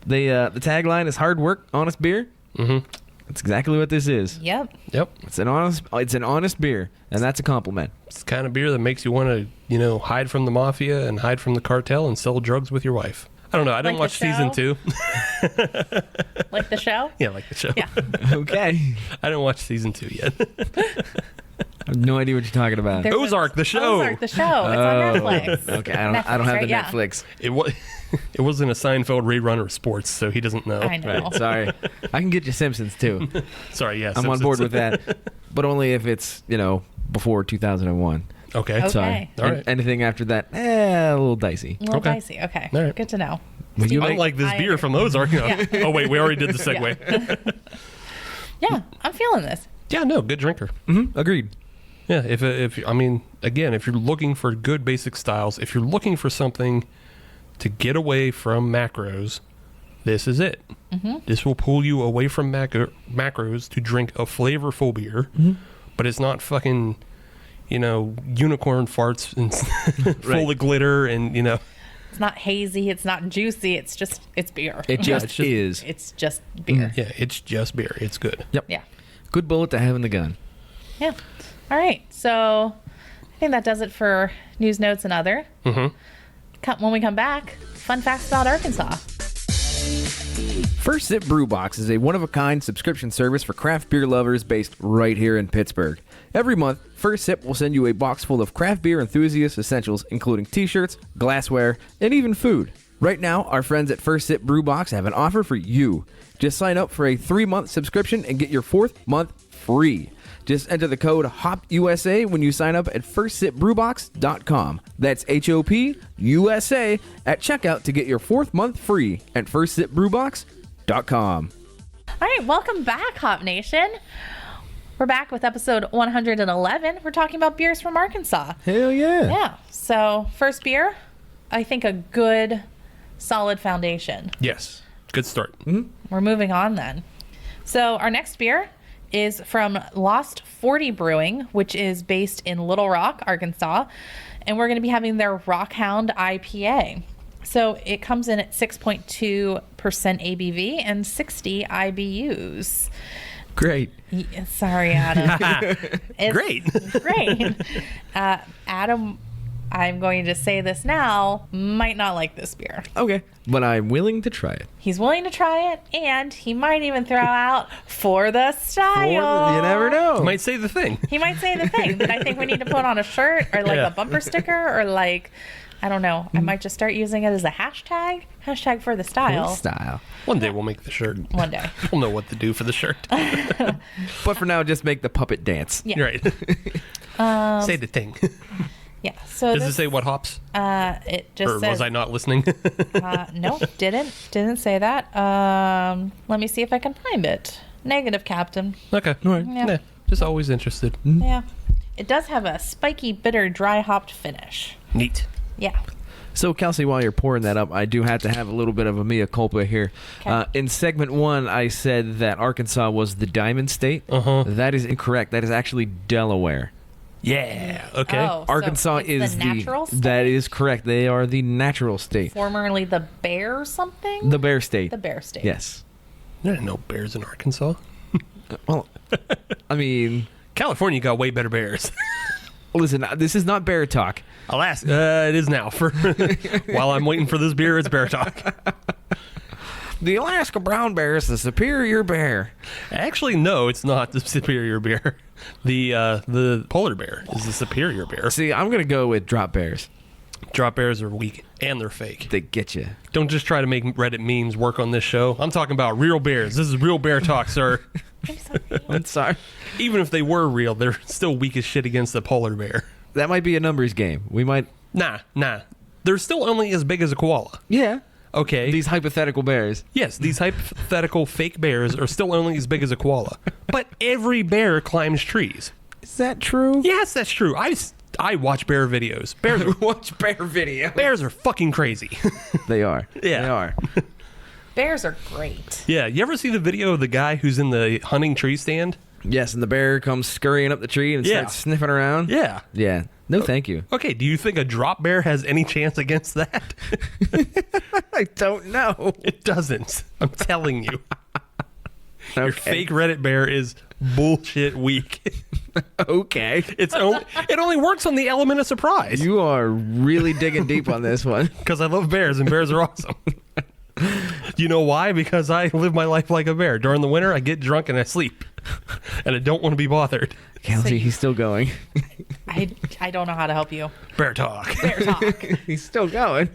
Speaker 5: tagline is hard work, honest beer.
Speaker 3: Mm-hmm.
Speaker 5: That's exactly what this is.
Speaker 4: Yep.
Speaker 3: Yep.
Speaker 5: It's an honest beer, and that's a compliment.
Speaker 3: It's the kind of beer that makes you want to, hide from the mafia and hide from the cartel and sell drugs with your wife. I don't know. I didn't
Speaker 4: Like
Speaker 3: watch
Speaker 4: the
Speaker 3: season
Speaker 4: show?
Speaker 3: 2.
Speaker 4: Like the show?
Speaker 3: Yeah, like the show.
Speaker 4: Yeah.
Speaker 5: Okay.
Speaker 3: I didn't watch season 2 yet.
Speaker 5: I have no idea what you're talking about.
Speaker 4: There's
Speaker 3: Ozark, the show.
Speaker 4: Ozark, the show. It's on Netflix.
Speaker 5: Okay, I don't have
Speaker 4: right?
Speaker 5: the
Speaker 4: Yeah.
Speaker 5: Netflix.
Speaker 3: It wasn't a Seinfeld rerun of sports, so he doesn't know.
Speaker 4: I know.
Speaker 5: Right, sorry. I can get you Simpsons too.
Speaker 3: Sorry, yeah.
Speaker 5: I'm on
Speaker 3: Simpsons.
Speaker 5: board with that, but only if it's before 2001.
Speaker 3: Okay.
Speaker 4: Okay.
Speaker 5: Sorry.
Speaker 3: All right.
Speaker 5: Anything after that, a little dicey.
Speaker 4: A little
Speaker 3: Okay.
Speaker 4: dicey. Okay.
Speaker 3: All right.
Speaker 4: Good to know.
Speaker 5: Would you
Speaker 3: Unlike this
Speaker 4: I
Speaker 3: beer
Speaker 4: agree.
Speaker 3: from Ozark.
Speaker 4: Yeah.
Speaker 3: Oh, wait. We already did the segue.
Speaker 4: Yeah, I'm feeling this.
Speaker 3: Yeah, no. Good drinker.
Speaker 5: Agreed.
Speaker 3: Yeah. If you're looking for good basic styles, if you're looking for something to get away from macros, this is it. This will pull you away from macros to drink a flavorful beer, but it's not fucking, unicorn farts and full of glitter and,
Speaker 4: It's not hazy. It's not juicy. It's beer.
Speaker 5: It just
Speaker 3: it's just-
Speaker 5: is.
Speaker 4: It's just beer.
Speaker 3: yeah, it's just beer. It's good.
Speaker 5: Yep.
Speaker 4: Yeah.
Speaker 5: Good bullet to have in the gun.
Speaker 4: Yeah. All right. So I think that does it for news, notes, and other. When we come back, fun facts about Arkansas.
Speaker 5: First Sip Brew Box is a one-of-a-kind subscription service for craft beer lovers based right here in Pittsburgh. Every month, First Sip will send you a box full of craft beer enthusiast essentials, including t-shirts, glassware, and even food. Right now, our friends at First Sip Brew Box have an offer for you. Just sign up for a 3-month subscription and get your 4th month free. Just enter the code HOPUSA when you sign up at firstsipbrewbox.com. That's HOPUSA at checkout to get your 4th month free at firstsipbrewbox.com.
Speaker 4: All right. Welcome back, Hop Nation. We're back with episode 111. We're talking about beers from Arkansas.
Speaker 5: Hell yeah.
Speaker 4: Yeah. So, first beer, I think a good, solid foundation.
Speaker 3: Yes. Good start.
Speaker 4: We're moving on then. So, our next beer is from Lost 40 Brewing, which is based in Little Rock, Arkansas. And we're going to be having their Rockhound IPA. So it comes in at 6.2% ABV and 60 IBUs.
Speaker 5: Great.
Speaker 4: Sorry, Adam.
Speaker 3: Great.
Speaker 4: Great. Adam, I'm going to say this now, might not like this beer.
Speaker 5: Okay. But I'm willing to try it.
Speaker 4: He's willing to try it, and he might even throw out for the style.
Speaker 5: You never know.
Speaker 3: Might say the thing.
Speaker 4: He might say the thing that I think we need to put on a shirt or like a bumper sticker or like, I don't know. I might just start using it as a hashtag. Hashtag for the style.
Speaker 5: Style.
Speaker 3: One day we'll make the shirt.
Speaker 4: One day.
Speaker 3: We'll know what to do for the shirt.
Speaker 5: But for now, just make the puppet dance.
Speaker 4: Yeah.
Speaker 3: Right. Say the thing.
Speaker 4: Yeah. So
Speaker 3: Does it say what hops?
Speaker 4: it just
Speaker 3: Or
Speaker 4: says,
Speaker 3: was I not listening?
Speaker 4: no, didn't say that. Let me see if I can find it. Negative, Captain.
Speaker 3: Okay.
Speaker 5: All right.
Speaker 4: Yeah.
Speaker 3: Just always interested.
Speaker 4: Yeah. It does have a spiky, bitter, dry hopped finish.
Speaker 3: Neat.
Speaker 4: Yeah.
Speaker 5: So, Kelsey, while you're pouring that up, I do have to have a little bit of a mea culpa here.
Speaker 4: Okay.
Speaker 5: In segment 1, I said that Arkansas was the Diamond State. That is incorrect. That is actually Delaware.
Speaker 3: Yeah. Okay.
Speaker 4: Oh, so
Speaker 5: Arkansas
Speaker 4: it's
Speaker 5: is
Speaker 4: the natural state?
Speaker 5: That is correct. They are the natural state.
Speaker 4: Formerly the Bear something?
Speaker 5: The Bear State.
Speaker 4: The Bear State.
Speaker 5: Yes.
Speaker 3: There are no bears in Arkansas.
Speaker 5: Well, I mean,
Speaker 3: California got way better bears.
Speaker 5: listen, this is not bear talk.
Speaker 3: Alas, it is now. For while I'm waiting for this beer, it's bear talk.
Speaker 5: The Alaska brown bear is the superior bear.
Speaker 3: Actually, no, it's not the superior bear. The polar bear is the superior bear.
Speaker 5: See, I'm going to go with drop bears.
Speaker 3: Drop bears are weak and they're fake.
Speaker 5: They get you.
Speaker 3: Don't just try to make Reddit memes work on this show. I'm talking about real bears. This is real bear talk, sir.
Speaker 4: I'm sorry.
Speaker 5: I'm sorry.
Speaker 3: Even if they were real, they're still weak as shit against the polar bear.
Speaker 5: That might be a numbers game. We might...
Speaker 3: Nah. They're still only as big as a koala.
Speaker 5: Yeah.
Speaker 3: Okay.
Speaker 5: These hypothetical bears.
Speaker 3: Yes, these hypothetical fake bears are still only as big as a koala. But every bear climbs trees.
Speaker 5: Is that true?
Speaker 3: Yes, that's true. I watch bear videos. Bears are,
Speaker 5: Watch bear video.
Speaker 3: bears are fucking crazy.
Speaker 5: They are.
Speaker 3: Yeah.
Speaker 5: They are.
Speaker 4: Bears are great.
Speaker 3: Yeah, you ever see the video of the guy who's in the hunting tree stand?
Speaker 5: Yes, and the bear comes scurrying up the tree and
Speaker 3: Yeah.
Speaker 5: starts sniffing around.
Speaker 3: Yeah.
Speaker 5: Yeah. No, thank you.
Speaker 3: Okay, do you think a drop bear has any chance against that?
Speaker 5: I don't know.
Speaker 3: It doesn't. I'm telling you.
Speaker 5: Okay.
Speaker 3: Your fake Reddit bear is bullshit weak.
Speaker 5: Okay.
Speaker 3: It only works on the element of surprise.
Speaker 5: You are really digging deep on this one.
Speaker 3: Because I love bears and bears are awesome. You know why? Because I live my life like a bear. During the winter, I get drunk and I sleep. And I don't want to be bothered.
Speaker 5: Kelsey, he's still going.
Speaker 4: I don't know how to help you.
Speaker 3: Bear talk.
Speaker 4: Bear talk.
Speaker 5: He's still going.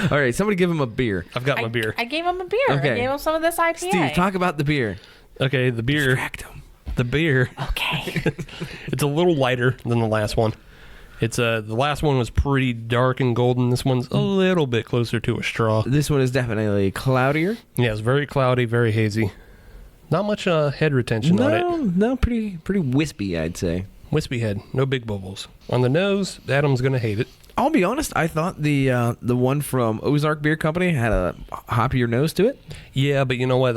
Speaker 5: All right, somebody give him a beer.
Speaker 3: I've got my beer.
Speaker 4: I gave him a beer.
Speaker 5: Okay.
Speaker 4: I gave him some of this IPA.
Speaker 5: Steve, talk about the beer.
Speaker 3: Okay, the beer.
Speaker 5: Distract him.
Speaker 3: The beer.
Speaker 4: Okay.
Speaker 3: It's a little lighter than the last one. It's the last one was pretty dark and golden. This one's a little bit closer to a straw.
Speaker 5: This one is definitely cloudier.
Speaker 3: Yeah, it's very cloudy, very hazy. Not much head retention on it.
Speaker 5: No, pretty wispy, I'd say.
Speaker 3: Wispy head, no big bubbles. On the nose, Adam's gonna hate it.
Speaker 5: I'll be honest, I thought the one from Ozark Beer Company had a hoppier nose to it.
Speaker 3: Yeah, but you know what?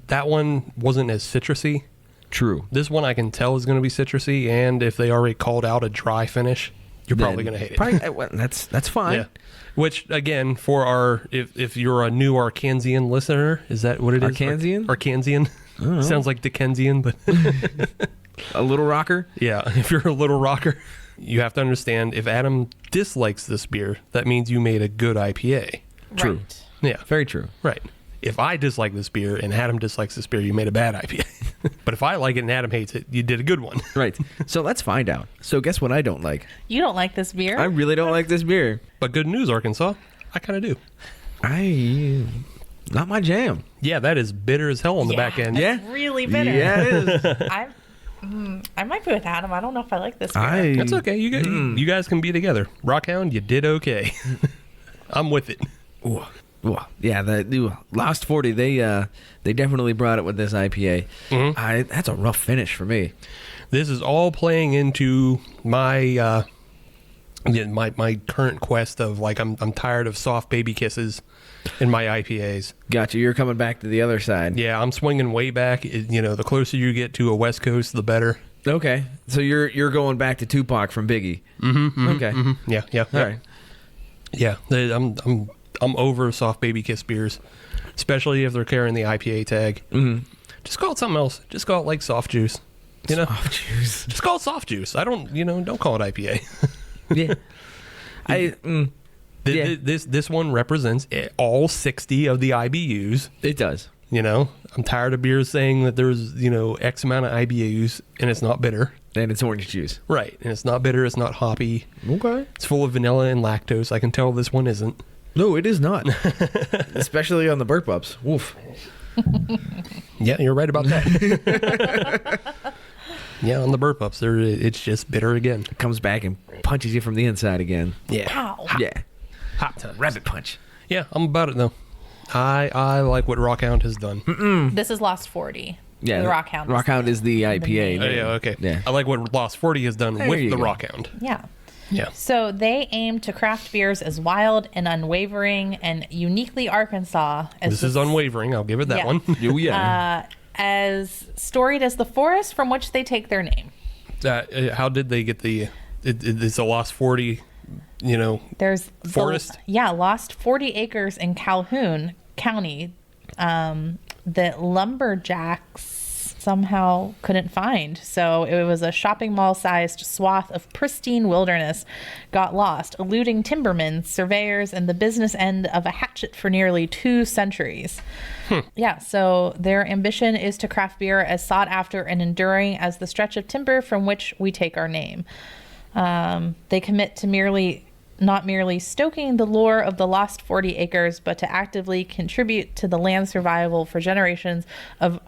Speaker 3: That one wasn't as citrusy.
Speaker 5: True.
Speaker 3: This one I can tell is gonna be citrusy, and if they already called out a dry finish, you're probably gonna hate it.
Speaker 5: Probably, well, that's fine.
Speaker 3: Yeah. Which again, for our if you're a new Arkansian listener, is that what it is?
Speaker 5: Arkansian?
Speaker 3: Arkansian. Sounds like Dickensian, but
Speaker 5: A little rocker?
Speaker 3: Yeah, if you're a little rocker, you have to understand if Adam dislikes this beer, that means you made a good IPA.
Speaker 5: True.
Speaker 4: Right.
Speaker 3: Yeah,
Speaker 5: Very true.
Speaker 3: right. If I dislike this beer and Adam dislikes this beer, you made a bad IPA. But if I like it and Adam hates it, you did a good one.
Speaker 5: Right. So let's find out. So guess what I don't like?
Speaker 4: You don't like this beer?
Speaker 5: I really don't like this beer.
Speaker 3: But good news, Arkansas, I kind of do.
Speaker 5: Not my jam.
Speaker 3: Yeah, that is bitter as hell on the back end.
Speaker 5: Yeah.
Speaker 4: It's really bitter.
Speaker 5: Yeah, it is.
Speaker 4: I might be with Adam. I don't know if I like this beer.
Speaker 3: That's okay. You guys can be together. Rockhound, you did okay. I'm with it.
Speaker 5: Ooh. Yeah, the Lost 40, they definitely brought it with this IPA.
Speaker 3: Mm-hmm.
Speaker 5: That's a rough finish for me.
Speaker 3: This is all playing into my my current quest of like I'm tired of soft baby kisses in my IPAs.
Speaker 5: Gotcha. You're coming back to the other side.
Speaker 3: Yeah, I'm swinging way back. The closer you get to a West Coast, the better.
Speaker 5: Okay. So you're going back to Tupac from Biggie. Okay.
Speaker 3: Yeah.
Speaker 5: All right.
Speaker 3: Yeah, I'm over soft baby kiss beers, especially if they're carrying the IPA tag.
Speaker 5: Mm-hmm.
Speaker 3: Just call it something else. Just call it like soft juice.
Speaker 5: Soft juice.
Speaker 3: Just call it soft juice. I don't call it IPA.
Speaker 5: Yeah.
Speaker 3: This one represents all 60 of the IBUs.
Speaker 5: It does.
Speaker 3: I'm tired of beers saying that there's, X amount of IBUs and it's not bitter.
Speaker 5: And it's orange juice.
Speaker 3: Right. And it's not bitter. It's not hoppy.
Speaker 5: Okay.
Speaker 3: It's full of vanilla and lactose. I can tell this one isn't.
Speaker 5: No, it is not. Especially on the burp ups. Woof.
Speaker 3: Yeah, you're right about that. Yeah, on the burp ups, it's just bitter again.
Speaker 5: It comes back and punches you from the inside again.
Speaker 3: Yeah.
Speaker 4: Ow.
Speaker 5: Yeah.
Speaker 3: Hot times.
Speaker 5: Rabbit punch.
Speaker 3: Yeah, I'm about it though. I like what Rockhound has done.
Speaker 4: This is Lost 40.
Speaker 5: Yeah.
Speaker 4: The Rockhound.
Speaker 5: Rockhound is the IPA.
Speaker 3: Oh, yeah, okay.
Speaker 5: Yeah.
Speaker 3: I like what Lost 40 has done
Speaker 5: There
Speaker 3: with
Speaker 5: you
Speaker 3: the
Speaker 5: go.
Speaker 3: Rockhound.
Speaker 4: Yeah.
Speaker 3: Yeah.
Speaker 4: So they aim to craft beers as wild and unwavering and uniquely Arkansas as
Speaker 3: This is unwavering. I'll give it that
Speaker 4: Yeah.
Speaker 3: one.
Speaker 5: Oh, yeah.
Speaker 4: as storied as the forest from which they take their name.
Speaker 3: How did they get the? It's a Lost 40.
Speaker 4: There's
Speaker 3: Forest?
Speaker 4: Lost 40 acres in Calhoun County that lumberjacks somehow couldn't find. So it was a shopping mall sized swath of pristine wilderness got lost, eluding timbermen, surveyors, and the business end of a hatchet for nearly 2 centuries. Yeah, so their ambition is to craft beer as sought after and enduring as the stretch of timber from which we take our name. They commit to not merely stoking the lure of the lost 40 acres, but to actively contribute to the land survival for generations of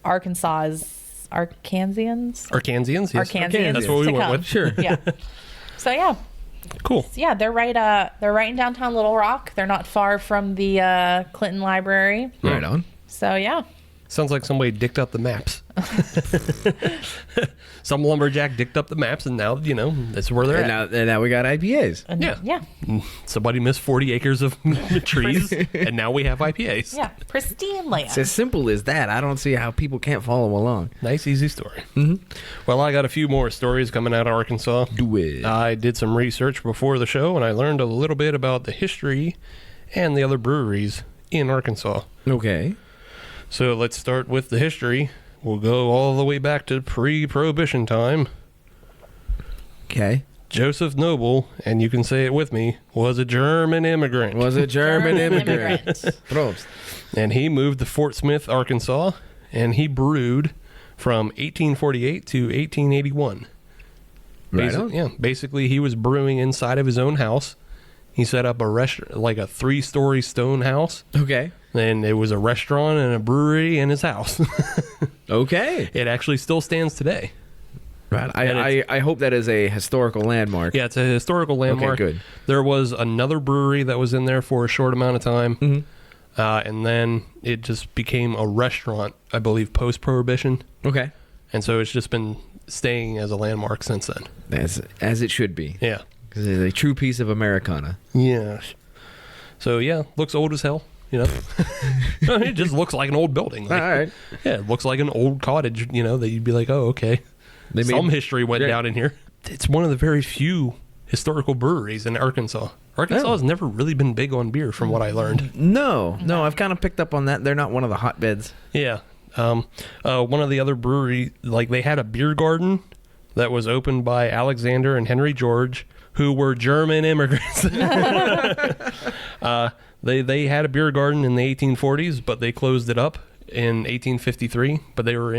Speaker 4: Arkansans.
Speaker 3: Arkansans, yes.
Speaker 4: Arkansans.
Speaker 3: That's what we
Speaker 4: to
Speaker 3: went
Speaker 4: come.
Speaker 3: with. Sure.
Speaker 4: Yeah. So yeah,
Speaker 3: Cool.
Speaker 4: they're right in downtown Little Rock. They're not far from the Clinton Library.
Speaker 5: Right on.
Speaker 4: So yeah.
Speaker 3: Sounds like somebody dicked up the maps. Some lumberjack dicked up the maps, and now that's where they're at.
Speaker 5: And now we got IPAs.
Speaker 4: And
Speaker 3: Yeah.
Speaker 4: Yeah.
Speaker 3: Somebody missed 40 acres of trees, and now we have IPAs.
Speaker 4: Yeah. Pristine land.
Speaker 5: It's as simple as that. I don't see how people can't follow along.
Speaker 3: Nice, easy story. Well, I got a few more stories coming out of Arkansas.
Speaker 5: Do it.
Speaker 3: I did some research before the show, and I learned a little bit about the history and the other breweries in Arkansas.
Speaker 5: Okay.
Speaker 3: So let's start with the history. We'll go all the way back to pre-Prohibition time.
Speaker 5: Okay.
Speaker 3: Joseph Noble, and you can say it with me, was a German immigrant.
Speaker 5: Was a German immigrant.
Speaker 4: immigrant.
Speaker 5: Prost.
Speaker 3: And he moved to Fort Smith, Arkansas, and he brewed from 1848 to 1881.
Speaker 5: Right on.
Speaker 3: Yeah, basically he was brewing inside of his own house. He set up a restaurant, like a 3-story stone house.
Speaker 5: Okay.
Speaker 3: And it was a restaurant and a brewery in his house.
Speaker 5: Okay.
Speaker 3: It actually still stands today.
Speaker 5: Right.
Speaker 3: And
Speaker 5: I hope that is a historical landmark.
Speaker 3: Yeah, it's a historical landmark.
Speaker 5: Okay, good.
Speaker 3: There was another brewery that was in there for a short amount of time.
Speaker 5: Mm-hmm.
Speaker 3: And then it just became a restaurant, I believe, post-Prohibition.
Speaker 5: Okay.
Speaker 3: And so it's just been staying as a landmark since then.
Speaker 5: As it should be.
Speaker 3: Yeah.
Speaker 5: Because it's a true piece of Americana.
Speaker 3: Yeah. So, yeah, looks old as hell. It just looks like an old building. Like,
Speaker 5: All right.
Speaker 3: Yeah, it looks like an old cottage, that you'd be like, oh, okay. Some history went down in here. It's one of the very few historical breweries in Arkansas. Arkansas has never really been big on beer, from what I learned.
Speaker 5: No, I've kind of picked up on that. They're not one of the hotbeds.
Speaker 3: Yeah. One of the other brewery, like they had a beer garden that was opened by Alexander and Henry George, who were German immigrants. They had a beer garden in the 1840s, but they closed it up in 1853. But they were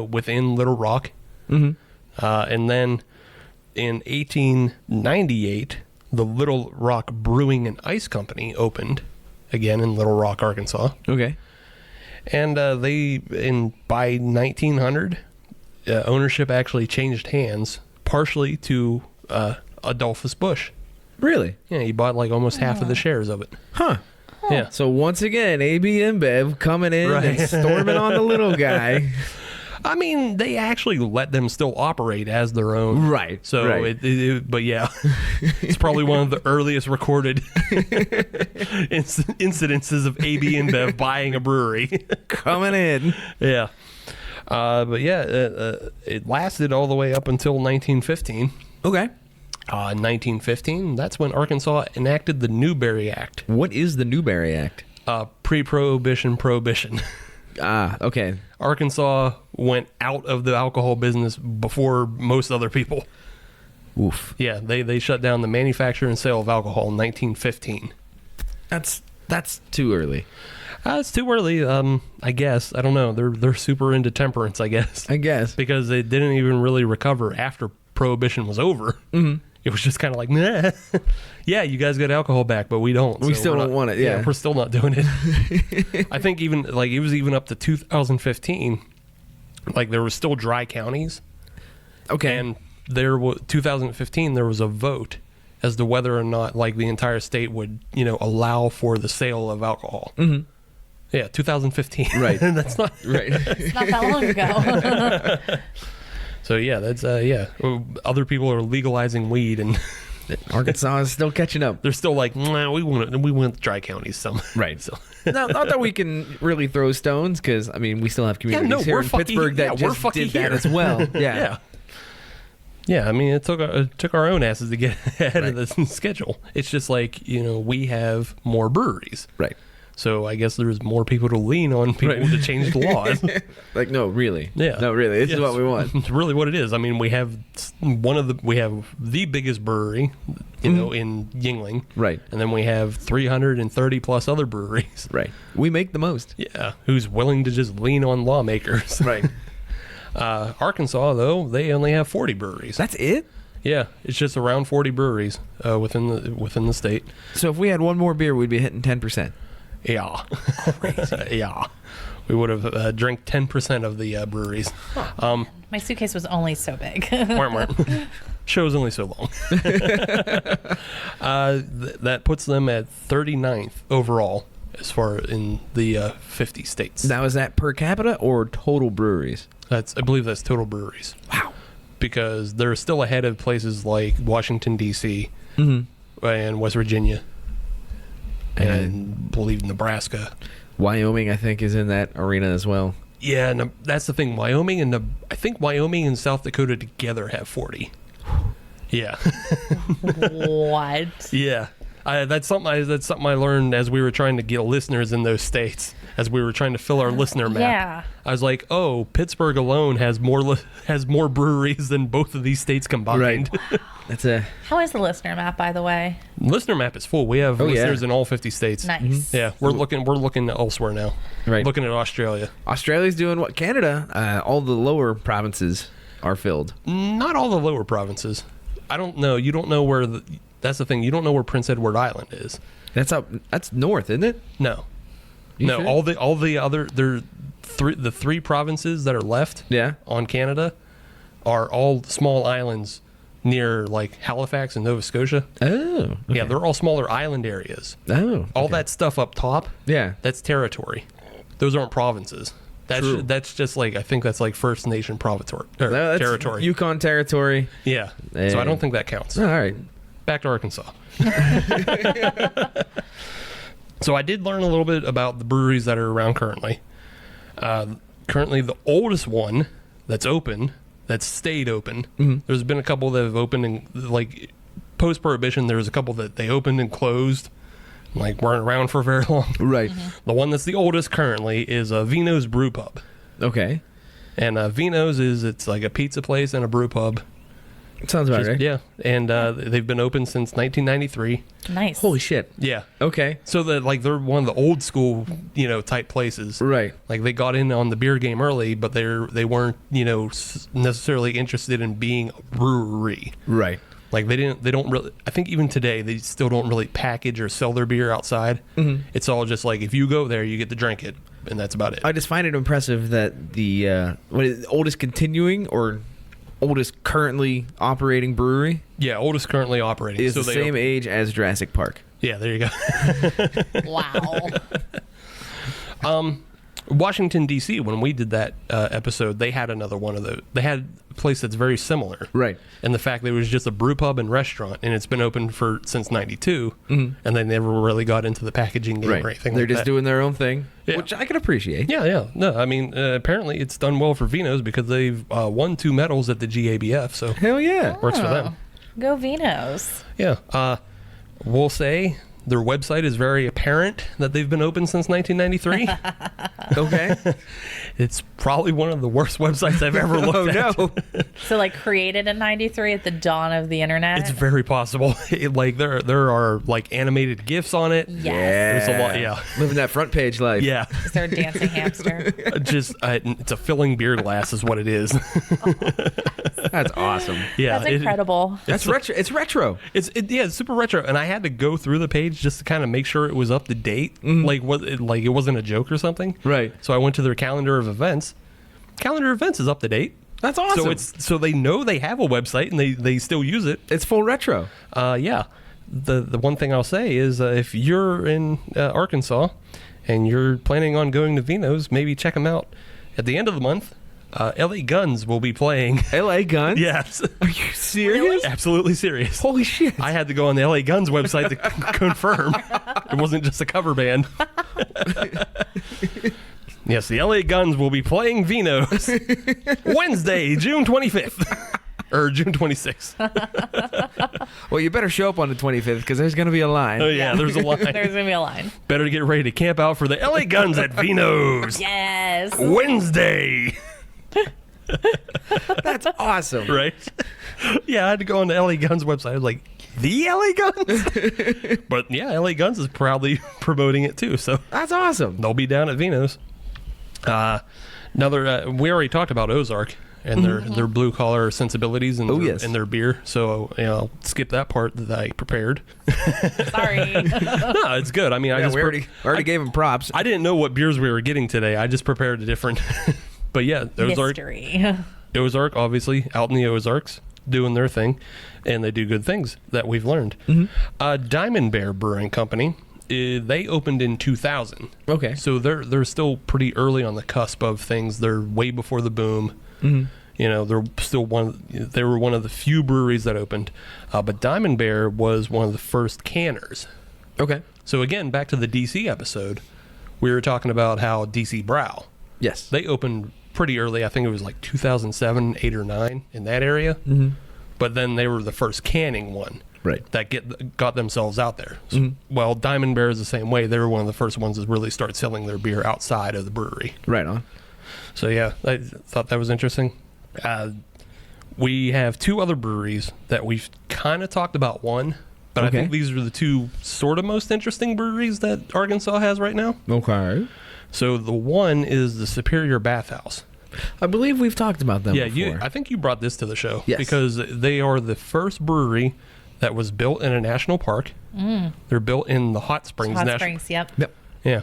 Speaker 3: within Little Rock.
Speaker 5: Mm-hmm.
Speaker 3: And then in 1898, the Little Rock Brewing and Ice Company opened again in Little Rock, Arkansas.
Speaker 5: Okay.
Speaker 3: And by 1900, ownership actually changed hands, partially to Adolphus Busch.
Speaker 5: Really?
Speaker 3: Yeah, he bought like almost half of the shares of it.
Speaker 5: Huh.
Speaker 3: Yeah.
Speaker 5: So once again, AB InBev coming in and storming on the little guy.
Speaker 3: I mean, they actually let them still operate as their own.
Speaker 5: Right.
Speaker 3: So,
Speaker 5: right.
Speaker 3: But yeah, it's probably one of the earliest recorded incidences of AB InBev buying a brewery.
Speaker 5: Coming in.
Speaker 3: Yeah. But yeah, it lasted all the way up until 1915.
Speaker 5: Okay.
Speaker 3: 1915, that's when Arkansas enacted the Newberry Act.
Speaker 5: What is the Newberry Act?
Speaker 3: Pre-prohibition prohibition.
Speaker 5: Okay.
Speaker 3: Arkansas went out of the alcohol business before most other people.
Speaker 5: Oof.
Speaker 3: Yeah, they shut down the manufacture and sale of alcohol in 1915.
Speaker 5: That's too early.
Speaker 3: It's too early, I guess. I don't know. They're super into temperance, I guess. Because they didn't even really recover after Prohibition was over.
Speaker 5: Mm-hmm.
Speaker 3: It was just kind of like, nah. Yeah, you guys got alcohol back, but we don't.
Speaker 5: We still don't want it, yeah.
Speaker 3: We're still not doing it. I think even, like, it was even up to 2015. Like, there was still dry counties.
Speaker 5: Okay.
Speaker 3: And 2015, there was a vote as to whether or not, like, the entire state would, allow for the sale of alcohol.
Speaker 5: Mm-hmm.
Speaker 3: Yeah, 2015.
Speaker 5: Right.
Speaker 3: That's not...
Speaker 5: Right.
Speaker 4: It's not that long ago.
Speaker 3: So, yeah, that's, other people are legalizing weed, and
Speaker 5: Arkansas is still catching up.
Speaker 3: they're still like, nah, we want dry counties some.
Speaker 5: Right.
Speaker 3: So.
Speaker 5: No, not that we can really throw stones, because, I mean, we still have communities here
Speaker 3: we're
Speaker 5: in
Speaker 3: fucky-
Speaker 5: Pittsburgh that
Speaker 3: we're
Speaker 5: just
Speaker 3: fucky
Speaker 5: did that
Speaker 3: here.
Speaker 5: as well. Yeah.
Speaker 3: Yeah. Yeah, I mean, it took our own asses to get ahead of the schedule. It's just like, we have more breweries.
Speaker 5: Right.
Speaker 3: So I guess there's more people to lean on people to change the laws.
Speaker 5: Like, no, really.
Speaker 3: Yeah.
Speaker 5: No, really. This is what we want.
Speaker 3: It's really what it is. I mean, we have the biggest brewery, in Yuengling.
Speaker 5: Right.
Speaker 3: And then we have 330 plus other breweries.
Speaker 5: Right. We make the most.
Speaker 3: Yeah. Who's willing to just lean on lawmakers.
Speaker 5: Right.
Speaker 3: Arkansas, though, they only have 40 breweries.
Speaker 5: That's it?
Speaker 3: Yeah, it's just around 40 breweries within the state.
Speaker 5: So if we had one more beer, we'd be hitting 10%.
Speaker 3: Yeah. Crazy. Yeah. We would have drank 10% of the breweries.
Speaker 4: My suitcase was only so big.
Speaker 3: Show's only so long. That puts them at 39th overall as far in the 50 states.
Speaker 5: Now, is that per capita or total breweries?
Speaker 3: I believe that's total breweries.
Speaker 5: Wow.
Speaker 3: Because they're still ahead of places like Washington, D.C.
Speaker 5: Mm-hmm.
Speaker 3: and West Virginia. And believe Nebraska.
Speaker 5: Wyoming, I think, is in that arena as well.
Speaker 3: Yeah, and that's the thing. I think Wyoming and South Dakota together have 40. Yeah.
Speaker 4: What?
Speaker 3: Yeah. That's something I learned as we were trying to get listeners in those states, as we were trying to fill our listener map.
Speaker 4: Yeah.
Speaker 3: I was like, oh, Pittsburgh alone has more breweries than both of these states combined.
Speaker 5: Right. That's
Speaker 4: How is the listener map, by the way?
Speaker 3: Listener map is full. We have listeners in all 50 states.
Speaker 4: Nice.
Speaker 3: Yeah, we're looking elsewhere now.
Speaker 5: Right.
Speaker 3: Looking at Australia.
Speaker 5: Australia's doing what? Canada, all the lower provinces are filled.
Speaker 3: Not all the lower provinces. I don't know. You don't know where that's the thing. You don't know where Prince Edward Island is.
Speaker 5: That's up. That's north, isn't it?
Speaker 3: No.
Speaker 5: You
Speaker 3: no,
Speaker 5: sure?
Speaker 3: all the other the three provinces that are left on Canada are all small islands near like Halifax and Nova Scotia.
Speaker 5: Oh. Okay.
Speaker 3: Yeah, they're all smaller island areas.
Speaker 5: Oh.
Speaker 3: All that stuff up top, that's territory. Those aren't provinces. That's just like, I think that's like First Nation territory.
Speaker 5: Yukon territory.
Speaker 3: Yeah. So I don't think that counts.
Speaker 5: All right.
Speaker 3: Back to Arkansas. So I did learn a little bit about the breweries that are around currently. Currently, the oldest one that's open, that's stayed open. Mm-hmm. There's been a couple that have opened, and like post-prohibition, there was a couple that they opened and closed, like weren't around for very long.
Speaker 5: Right.
Speaker 3: The one that's the oldest currently is Vino's Brew Pub.
Speaker 5: Okay.
Speaker 3: And Vino's it's like a pizza place and a brew pub.
Speaker 5: Sounds about right.
Speaker 3: Yeah, and they've been open since 1993.
Speaker 4: Nice.
Speaker 5: Holy shit.
Speaker 3: Yeah.
Speaker 5: Okay.
Speaker 3: So they're one of the old school, type places.
Speaker 5: Right.
Speaker 3: Like they got in on the beer game early, but they weren't, necessarily interested in being a brewery.
Speaker 5: Right.
Speaker 3: Like they don't really, I think even today they still don't really package or sell their beer outside. Mm-hmm. It's all just like, if you go there, you get to drink it, and that's about it.
Speaker 5: I just find it impressive that the oldest continuing or oldest currently operating brewery
Speaker 3: Yeah, oldest currently operating.
Speaker 5: is the same age as Jurassic Park.
Speaker 3: Yeah, there you go.
Speaker 4: Wow.
Speaker 3: Washington, D.C., when we did that episode, they had another one of those. They had a place that's very similar.
Speaker 5: Right.
Speaker 3: And the fact that it was just a brew pub and restaurant, and it's been open since 92, and they never really got into the packaging game or anything
Speaker 5: They're
Speaker 3: like
Speaker 5: just
Speaker 3: that.
Speaker 5: doing their own thing,
Speaker 3: Yeah.
Speaker 5: which I can appreciate.
Speaker 3: Yeah. No, I mean, apparently it's done well for Vino's because they've won 2 medals at the GABF, so
Speaker 5: Hell yeah.
Speaker 3: works for them.
Speaker 4: Go Vinos.
Speaker 3: Yeah. We'll say their website is very apparent that they've been open since 1993.
Speaker 5: Okay.
Speaker 3: It's probably one of the worst websites I've ever looked at.
Speaker 5: Oh, no.
Speaker 4: So like created in 93 at the dawn of the internet.
Speaker 3: It's very possible. Like there are like animated GIFs on it.
Speaker 4: Yes.
Speaker 3: There's a lot. Yeah.
Speaker 5: Living that front page life.
Speaker 3: Yeah.
Speaker 4: Is there a dancing hamster?
Speaker 3: It's a filling beer glass is what it is.
Speaker 5: That's awesome.
Speaker 3: Yeah.
Speaker 4: That's incredible.
Speaker 5: That's retro. It's retro.
Speaker 3: It's super retro, and I had to go through the page just to kind of make sure it was up to date. Like it wasn't a joke or something.
Speaker 5: Right.
Speaker 3: So I went to their calendar of events. Calendar of events is up to date.
Speaker 5: That's awesome.
Speaker 3: So they know they have a website and they still use it.
Speaker 5: It's full retro.
Speaker 3: Yeah. The one thing I'll say is if you're in Arkansas and you're planning on going to Vino's, maybe check them out. At the end of the month, LA Guns will be playing.
Speaker 5: LA Guns?
Speaker 3: Yes.
Speaker 5: Are you serious?
Speaker 3: Absolutely serious.
Speaker 5: Holy shit.
Speaker 3: I had to go on the LA Guns website to confirm it wasn't just a cover band. Yes, the LA Guns will be playing Vino's Wednesday, June 25th. Or June 26th.
Speaker 5: Well, you better show up on the 25th because there's going to be a line.
Speaker 3: Oh, yeah, there's a line.
Speaker 4: There's going to be a line.
Speaker 3: Better get ready to camp out for the LA Guns at Vino's.
Speaker 4: Yes.
Speaker 3: Wednesday.
Speaker 5: That's awesome.
Speaker 3: Right? Yeah, I had to go on the LA Guns website. I was like, the LA Guns? But yeah, LA Guns is proudly promoting it too. So
Speaker 5: That's awesome.
Speaker 3: they'll be down at Vino's. We already talked about Ozark and their blue collar sensibilities and and their beer. So I'll skip that part that I prepared.
Speaker 4: Sorry.
Speaker 3: No, it's good. I mean,
Speaker 5: Yeah, we already gave him props.
Speaker 3: I didn't know what beers we were getting today. I just prepared a different. But yeah, Ozark.
Speaker 4: Mystery.
Speaker 3: Ozark, obviously, out in the Ozarks, doing their thing, and they do good things that we've learned. Diamond Bear Brewing Company, they opened in 2000.
Speaker 5: Okay.
Speaker 3: So they're still pretty early on the cusp of things. They're way before the boom. They're still they were one of the few breweries that opened. But Diamond Bear was one of the first canners.
Speaker 5: Okay.
Speaker 3: So again, back to the DC episode, we were talking about how DC Brow.
Speaker 5: Yes.
Speaker 3: They opened pretty early. I think it was like 2007, 8 or 9 in that area. But then they were the first canning one.
Speaker 5: Right.
Speaker 3: That got themselves out there. So, well, Diamond Bear is the same way. They were one of the first ones to really start selling their beer outside of the brewery.
Speaker 5: Right on.
Speaker 3: So yeah, I thought that was interesting. We have 2 other breweries that we've kind of talked about one, but I think these are the 2 sort of most interesting breweries that Arkansas has right now.
Speaker 5: Okay.
Speaker 3: So the one is the Superior Bathhouse.
Speaker 5: I believe we've talked about them before.
Speaker 3: I think you brought this to the show.
Speaker 5: Yes.
Speaker 3: Because they are the first brewery that was built in a national park. They're built in the Hot Springs
Speaker 4: Hot
Speaker 3: National
Speaker 4: Springs, yep.
Speaker 5: Yep.
Speaker 3: Yeah.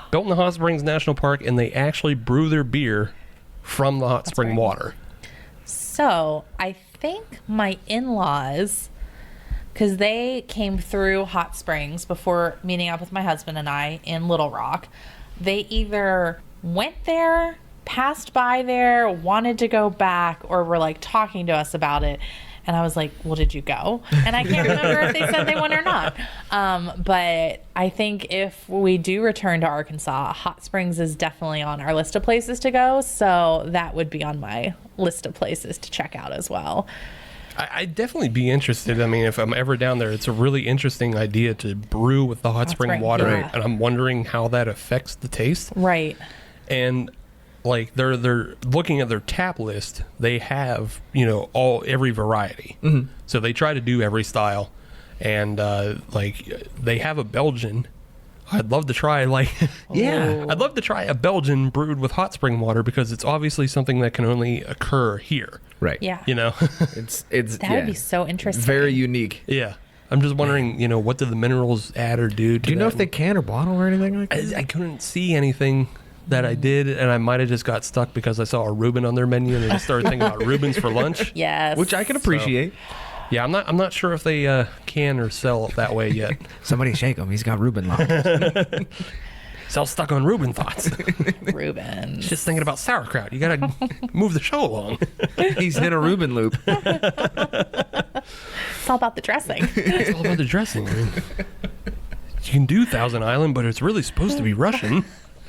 Speaker 3: Built in the Hot Springs National Park, and they actually brew their beer from the hot spring water.
Speaker 4: So I think my in-laws, because they came through Hot Springs before meeting up with my husband and I in Little Rock, they either went there, passed by there, wanted to go back, or were like talking to us about it. And I was like, well, did you go? And I can't remember if they said they went or not. But I think if we do return to Arkansas, Hot Springs is definitely on our list of places to go. So that would be on my list of places to check out as well.
Speaker 3: I'd definitely be interested. I mean, if I'm ever down there, it's a really interesting idea to brew with the hot spring water.
Speaker 4: yeah.
Speaker 3: And I'm wondering how that affects the taste.
Speaker 4: Right.
Speaker 3: And like they're looking at their tap list. They have every variety. So they try to do every style, and like they have a Belgian. I'd love to try I'd love to try a Belgian brewed with hot spring water, because it's obviously something that can only occur here.
Speaker 5: Right.
Speaker 4: Yeah.
Speaker 5: It's
Speaker 4: That would be so interesting.
Speaker 5: very unique.
Speaker 3: Yeah. I'm just wondering, what do the minerals add or do to
Speaker 5: Do you know
Speaker 3: that?
Speaker 5: if they can or bottle or anything like that?
Speaker 3: I couldn't see anything that I did, and I might have just got stuck because I saw a Reuben on their menu and I just started thinking about Reubens for lunch.
Speaker 4: Yes.
Speaker 5: Which I can appreciate.
Speaker 3: Yeah, I'm not sure if they can or sell it that way yet.
Speaker 5: Somebody shake him. He's got Reuben lung.
Speaker 3: Still stuck on Reuben thoughts.
Speaker 4: Reuben.
Speaker 3: Just thinking about sauerkraut. You gotta move the show along.
Speaker 5: He's in a Reuben loop.
Speaker 4: It's all about the dressing.
Speaker 3: It's all about the dressing. I mean, you can do Thousand Island, but it's really supposed to be Russian.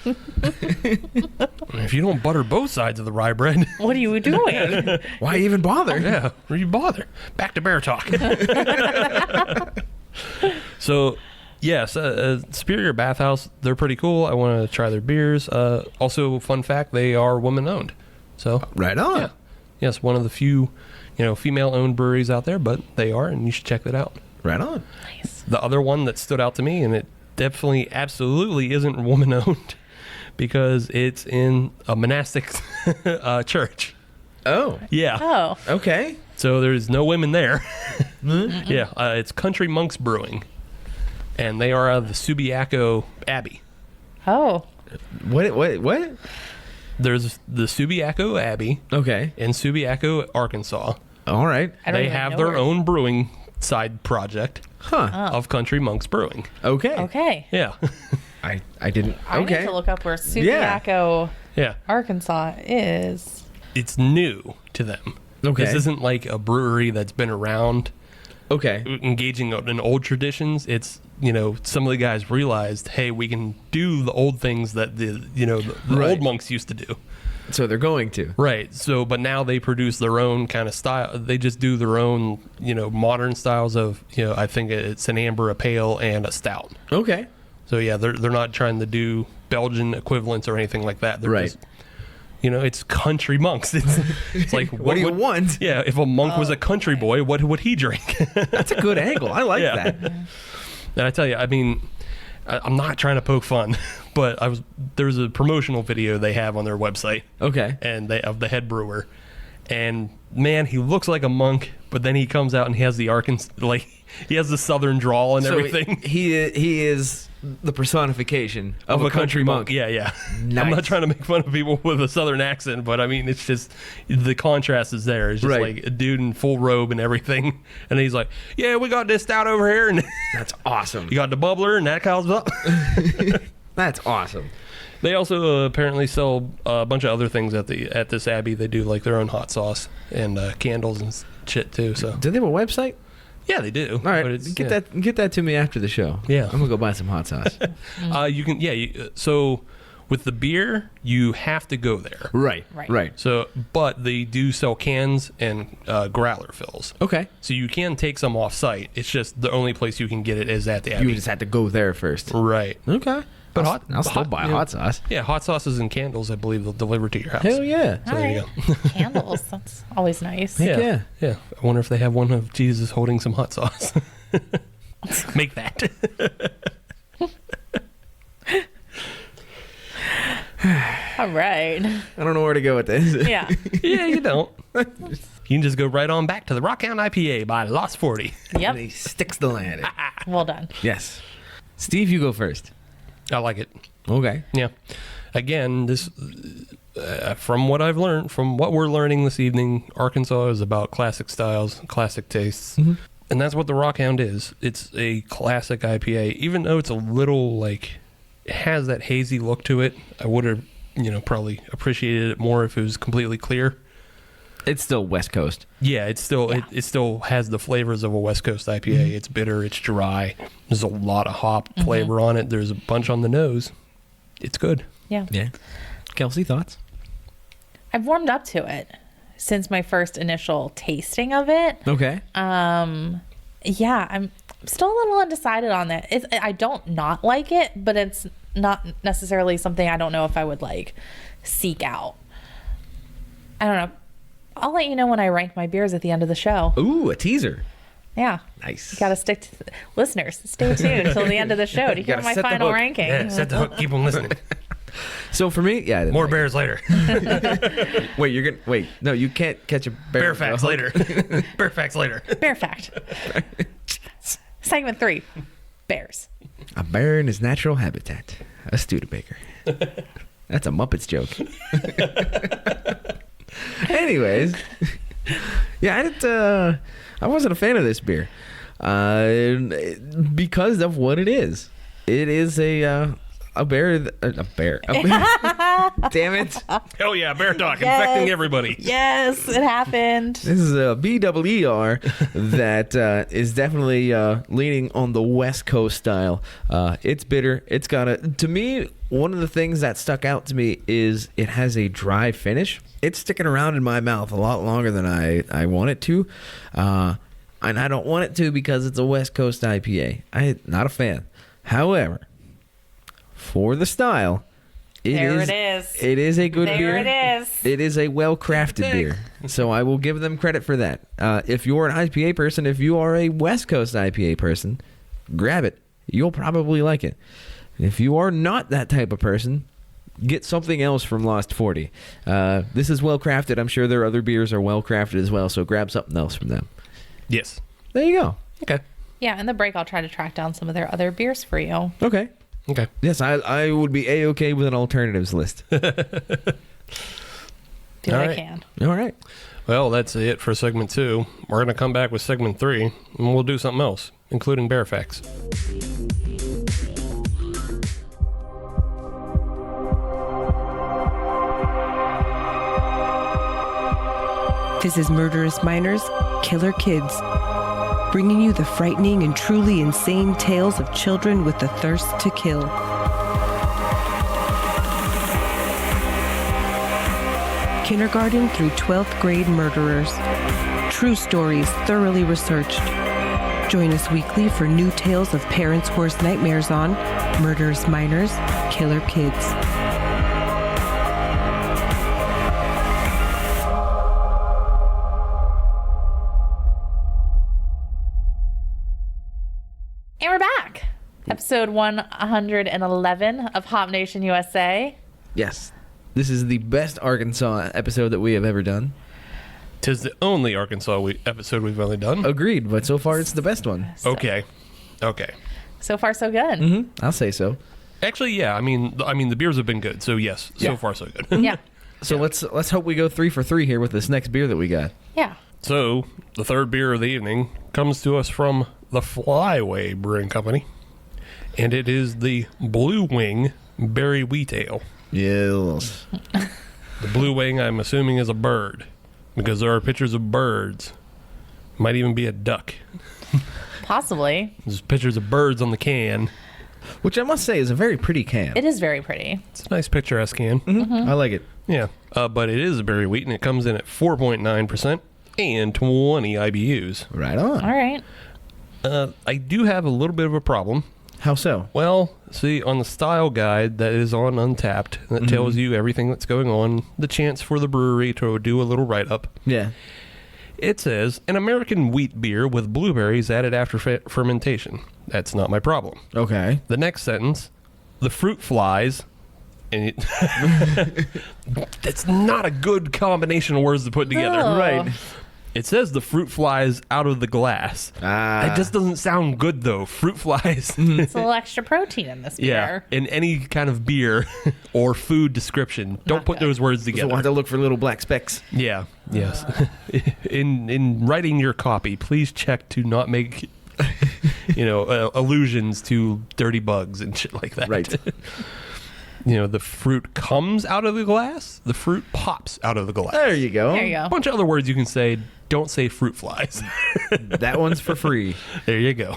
Speaker 3: If you don't butter both sides of the rye bread,
Speaker 4: What are you doing?
Speaker 5: Why even bother?
Speaker 3: yeah, why you bother? Back to bear talk. So, yes, Superior Bathhouse, they're pretty cool. I want to try their beers. Also, fun fact, they are woman-owned. So,
Speaker 5: Right on.
Speaker 3: yeah. Yes, one of the few, female-owned breweries out there, but they are, and you should check that out.
Speaker 5: Right on.
Speaker 4: Nice.
Speaker 3: The other one that stood out to me, and it definitely, absolutely isn't woman-owned, because it's in a monastic church.
Speaker 5: Oh.
Speaker 3: Yeah.
Speaker 4: Oh.
Speaker 5: Okay.
Speaker 3: So there's no women there. Yeah. It's Country Monks Brewing, and they are out of the Subiaco Abbey.
Speaker 4: Oh.
Speaker 5: What?
Speaker 3: There's the Subiaco Abbey
Speaker 5: Okay.
Speaker 3: in Subiaco, Arkansas.
Speaker 5: All right.
Speaker 4: I don't
Speaker 3: They
Speaker 4: even
Speaker 3: have
Speaker 4: know
Speaker 3: their
Speaker 4: where-
Speaker 3: own brewing side project
Speaker 5: Huh.
Speaker 3: of Country Monks Brewing.
Speaker 5: Okay.
Speaker 4: Okay.
Speaker 3: Yeah.
Speaker 5: I didn't.
Speaker 4: I need
Speaker 5: Okay.
Speaker 4: to look up where Subiaco,
Speaker 3: Yeah.
Speaker 4: Arkansas is.
Speaker 3: It's new to them.
Speaker 5: Okay.
Speaker 3: This isn't like a brewery that's been around
Speaker 5: Okay.
Speaker 3: engaging in old traditions. It's, some of the guys realized, hey, we can do the old things that the
Speaker 5: Right.
Speaker 3: old monks used to do.
Speaker 5: So they're going to.
Speaker 3: Right. So, but now they produce their own kind of style. They just do their own, modern styles of, I think it's an amber, a pale, and a stout.
Speaker 5: Okay.
Speaker 3: So yeah, they're not trying to do Belgian equivalents or anything like that. They're
Speaker 5: Right.
Speaker 3: just, it's country monks. It's like
Speaker 5: What do you
Speaker 3: would-
Speaker 5: want?
Speaker 3: Yeah, if a monk was a country boy, what would he drink?
Speaker 5: That's a good angle. I like
Speaker 3: Yeah.
Speaker 5: that.
Speaker 3: And I tell you, I mean, I'm not trying to poke fun, but there's a promotional video they have on their website,
Speaker 5: Okay.
Speaker 3: and of the head brewer, and man, he looks like a monk, but then he comes out and he has the he has the southern drawl and
Speaker 5: So
Speaker 3: everything.
Speaker 5: he is the personification of a country monk.
Speaker 3: Yeah, yeah. I'm
Speaker 5: Nice.
Speaker 3: not trying to make fun of people with a southern accent, but I mean, it's just the contrast is there. It's just
Speaker 5: Right.
Speaker 3: like a dude in full robe and everything, and he's like, "Yeah, we got this stout over here, and
Speaker 5: That's awesome.
Speaker 3: you got the bubbler, and that comes up."
Speaker 5: That's awesome.
Speaker 3: They also apparently sell a bunch of other things at this abbey. They do like their own hot sauce and candles and shit too. So
Speaker 5: Do they have a website?
Speaker 3: yeah, they do.
Speaker 5: All right.
Speaker 3: But it's,
Speaker 5: Get that to me after the show.
Speaker 3: Yeah.
Speaker 5: I'm gonna go buy some hot sauce.
Speaker 3: You can. Yeah. So with the beer, you have to go there.
Speaker 5: Right.
Speaker 4: Right.
Speaker 3: So, but they do sell cans and growler fills.
Speaker 5: Okay.
Speaker 3: So you can take some off site. It's just the only place you can get it is at the abbey.
Speaker 5: You just had to go there first.
Speaker 3: Right.
Speaker 5: Okay.
Speaker 3: But
Speaker 5: I'll still buy hot sauce.
Speaker 3: Yeah, hot sauces and candles, I believe, they'll deliver to your house.
Speaker 5: Hell yeah.
Speaker 3: So there you go.
Speaker 4: Candles. That's always nice.
Speaker 5: Yeah.
Speaker 3: Yeah. I wonder if they have one of Jesus holding some hot sauce. Make that.
Speaker 4: All right.
Speaker 5: I don't know where to go with this.
Speaker 4: Yeah.
Speaker 3: Yeah, you don't. You can just go right on back to the Rockhound IPA by Lost 40.
Speaker 5: And
Speaker 4: Yep.
Speaker 5: he sticks the landing.
Speaker 4: Well done.
Speaker 5: Yes. Steve, you go first.
Speaker 3: I like it.
Speaker 5: Okay.
Speaker 3: Yeah. Again, this from what I've learned, from what we're learning this evening, Arkansas is about classic styles, classic tastes.
Speaker 5: Mm-hmm.
Speaker 3: And that's what the Rockhound is. It's a classic IPA. Even though it's a little it has that hazy look to it, I would have, probably appreciated it more if it was completely clear.
Speaker 5: It's still West Coast.
Speaker 3: Yeah, it's still it still has the flavors of a West Coast IPA. It's bitter, it's dry. There's a lot of hop flavor on it. There's a bunch on the nose. It's good.
Speaker 4: Yeah.
Speaker 5: Yeah. Kelsey, thoughts?
Speaker 4: I've warmed up to it since my first initial tasting of it.
Speaker 5: Okay.
Speaker 4: Yeah, I'm still a little undecided on that. I don't not like it, but it's not necessarily something I don't know if I would like. seek out. I don't know. I'll let you know when I rank my beers at the end of the show.
Speaker 5: Ooh, a teaser.
Speaker 4: Yeah.
Speaker 5: Nice.
Speaker 4: You got to stick to listeners. Stay tuned until the end of the show to hear
Speaker 5: gotta
Speaker 4: my
Speaker 5: set the
Speaker 4: final
Speaker 5: hook.
Speaker 4: ranking.
Speaker 3: Yeah, set the hook. Keep them listening.
Speaker 5: So for me, yeah. I didn't
Speaker 3: More
Speaker 5: like
Speaker 3: bears later.
Speaker 5: it. Wait. No, you can't catch a bear.
Speaker 3: Bear
Speaker 5: with a
Speaker 3: facts
Speaker 5: hook.
Speaker 3: later. Bear facts later.
Speaker 4: Bear fact. Segment 3. Bears.
Speaker 5: A bear in his natural habitat. A Studebaker. That's a Muppets joke. Anyways, yeah, I wasn't a fan of this beer because of what it is. It is a bear. Damn it!
Speaker 3: Hell yeah, bear talk
Speaker 4: Yes.
Speaker 3: infecting everybody.
Speaker 4: Yes, it happened.
Speaker 5: This is a BWER that is definitely leaning on the West Coast style. It's bitter. It's got a. To me, one of the things that stuck out to me is it has a dry finish. It's sticking around in my mouth a lot longer than I want it to, and I don't want it to because it's a West Coast IPA. I'm not a fan. However, for the style, it is a good beer.
Speaker 4: There it is.
Speaker 5: It is a well-crafted beer, so I will give them credit for that. If you're an IPA person, if you are a West Coast IPA person, grab it. You'll probably like it. If you are not that type of person, get something else from Lost 40. This is well-crafted. I'm sure their other beers are well-crafted as well, so grab something else from them.
Speaker 3: Yes.
Speaker 5: There you go.
Speaker 3: Okay.
Speaker 4: Yeah, in the break, I'll try to track down some of their other beers for you.
Speaker 5: Okay.
Speaker 3: Okay.
Speaker 5: Yes, I would be A-okay with an alternatives list.
Speaker 4: Do what
Speaker 3: All
Speaker 4: I
Speaker 3: right.
Speaker 4: can.
Speaker 5: All right.
Speaker 3: Well, that's it for segment 2. We're going to come back with segment 3, and we'll do something else, including bear facts.
Speaker 6: This is Murderous Minors, Killer Kids, bringing you the frightening and truly insane tales of children with the thirst to kill. Kindergarten through 12th grade murderers. True stories thoroughly researched. Join us weekly for new tales of parents' worst nightmares on Murderous Minors, Killer Kids.
Speaker 4: And we're back. Episode 111 of Hop Nation USA.
Speaker 5: Yes. This is the best Arkansas episode that we have ever done.
Speaker 3: 'Tis the only Arkansas episode we've only done.
Speaker 5: Agreed, but so far it's the best one.
Speaker 3: Okay.
Speaker 4: So far, so good.
Speaker 5: I'll say so.
Speaker 3: Actually, yeah. I mean, the beers have been good. So yes,
Speaker 5: Yeah.
Speaker 3: so far so good.
Speaker 4: Yeah.
Speaker 5: So let's hope we go 3 for 3 here with this next beer that we got.
Speaker 4: Yeah.
Speaker 3: So the third beer of the evening comes to us from the Flyway Brewing Company, and it is the Bluewing Berry Wheat Ale.
Speaker 5: Yes.
Speaker 3: The Bluewing, I'm assuming, is a bird, because there are pictures of birds. Might even be a duck.
Speaker 4: Possibly.
Speaker 3: There's pictures of birds on the can.
Speaker 5: Which I must say is a very pretty can.
Speaker 4: It is very pretty.
Speaker 3: It's a nice picturesque can.
Speaker 5: I like it.
Speaker 3: Yeah, but it is a berry wheat, and it comes in at 4.9% and 20 IBUs.
Speaker 5: Right on.
Speaker 4: All right.
Speaker 3: I do have a little bit of a problem.
Speaker 5: How so?
Speaker 3: Well, see, on the style guide that is on Untapped, that tells you everything that's going on, the chance for the brewery to do a little write-up,
Speaker 5: Yeah.
Speaker 3: it says, an American wheat beer with blueberries added after fermentation. That's not my problem.
Speaker 5: Okay.
Speaker 3: The next sentence, the fruit flies, and that's not a good combination of words to put together.
Speaker 4: Oh.
Speaker 5: Right.
Speaker 3: It says the fruit flies out of the glass. It just doesn't sound good, though. Fruit flies.
Speaker 4: It's a little extra protein in this
Speaker 3: Yeah,
Speaker 4: beer.
Speaker 3: in any kind of beer or food description, don't
Speaker 4: Not
Speaker 3: put
Speaker 4: good.
Speaker 3: those words
Speaker 5: So
Speaker 3: together.
Speaker 5: we'll have to look for little black specks.
Speaker 3: Yeah, yes. In writing your copy, please check to not make allusions to dirty bugs and shit like that.
Speaker 5: Right.
Speaker 3: The fruit comes out of the glass. The fruit pops out of the glass.
Speaker 5: There you go.
Speaker 4: There you go.
Speaker 3: A bunch of other words you can say. Don't say fruit flies.
Speaker 5: That one's for free.
Speaker 3: There you go.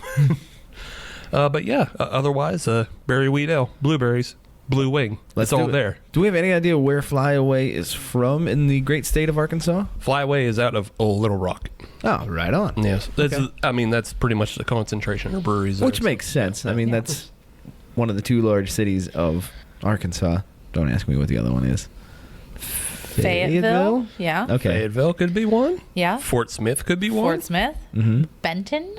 Speaker 3: But yeah, otherwise, berry wheat ale, blueberries, Bluewing.
Speaker 5: Let's
Speaker 3: It's all
Speaker 5: do it.
Speaker 3: there.
Speaker 5: Do we have any idea where Flyaway is from in the great state of Arkansas?
Speaker 3: Flyway is out of Little Rock.
Speaker 5: Oh, right on.
Speaker 3: Yes, that's.
Speaker 5: Okay.
Speaker 3: That's pretty much the concentration of breweries. there.
Speaker 5: Which makes sense. I mean, that's one of the 2 large cities of Arkansas. Don't ask me what the other one is.
Speaker 4: Fayetteville. Yeah.
Speaker 5: Okay.
Speaker 3: Fayetteville could be one.
Speaker 4: Yeah.
Speaker 3: Fort Smith could be one.
Speaker 4: Fort Smith. Benton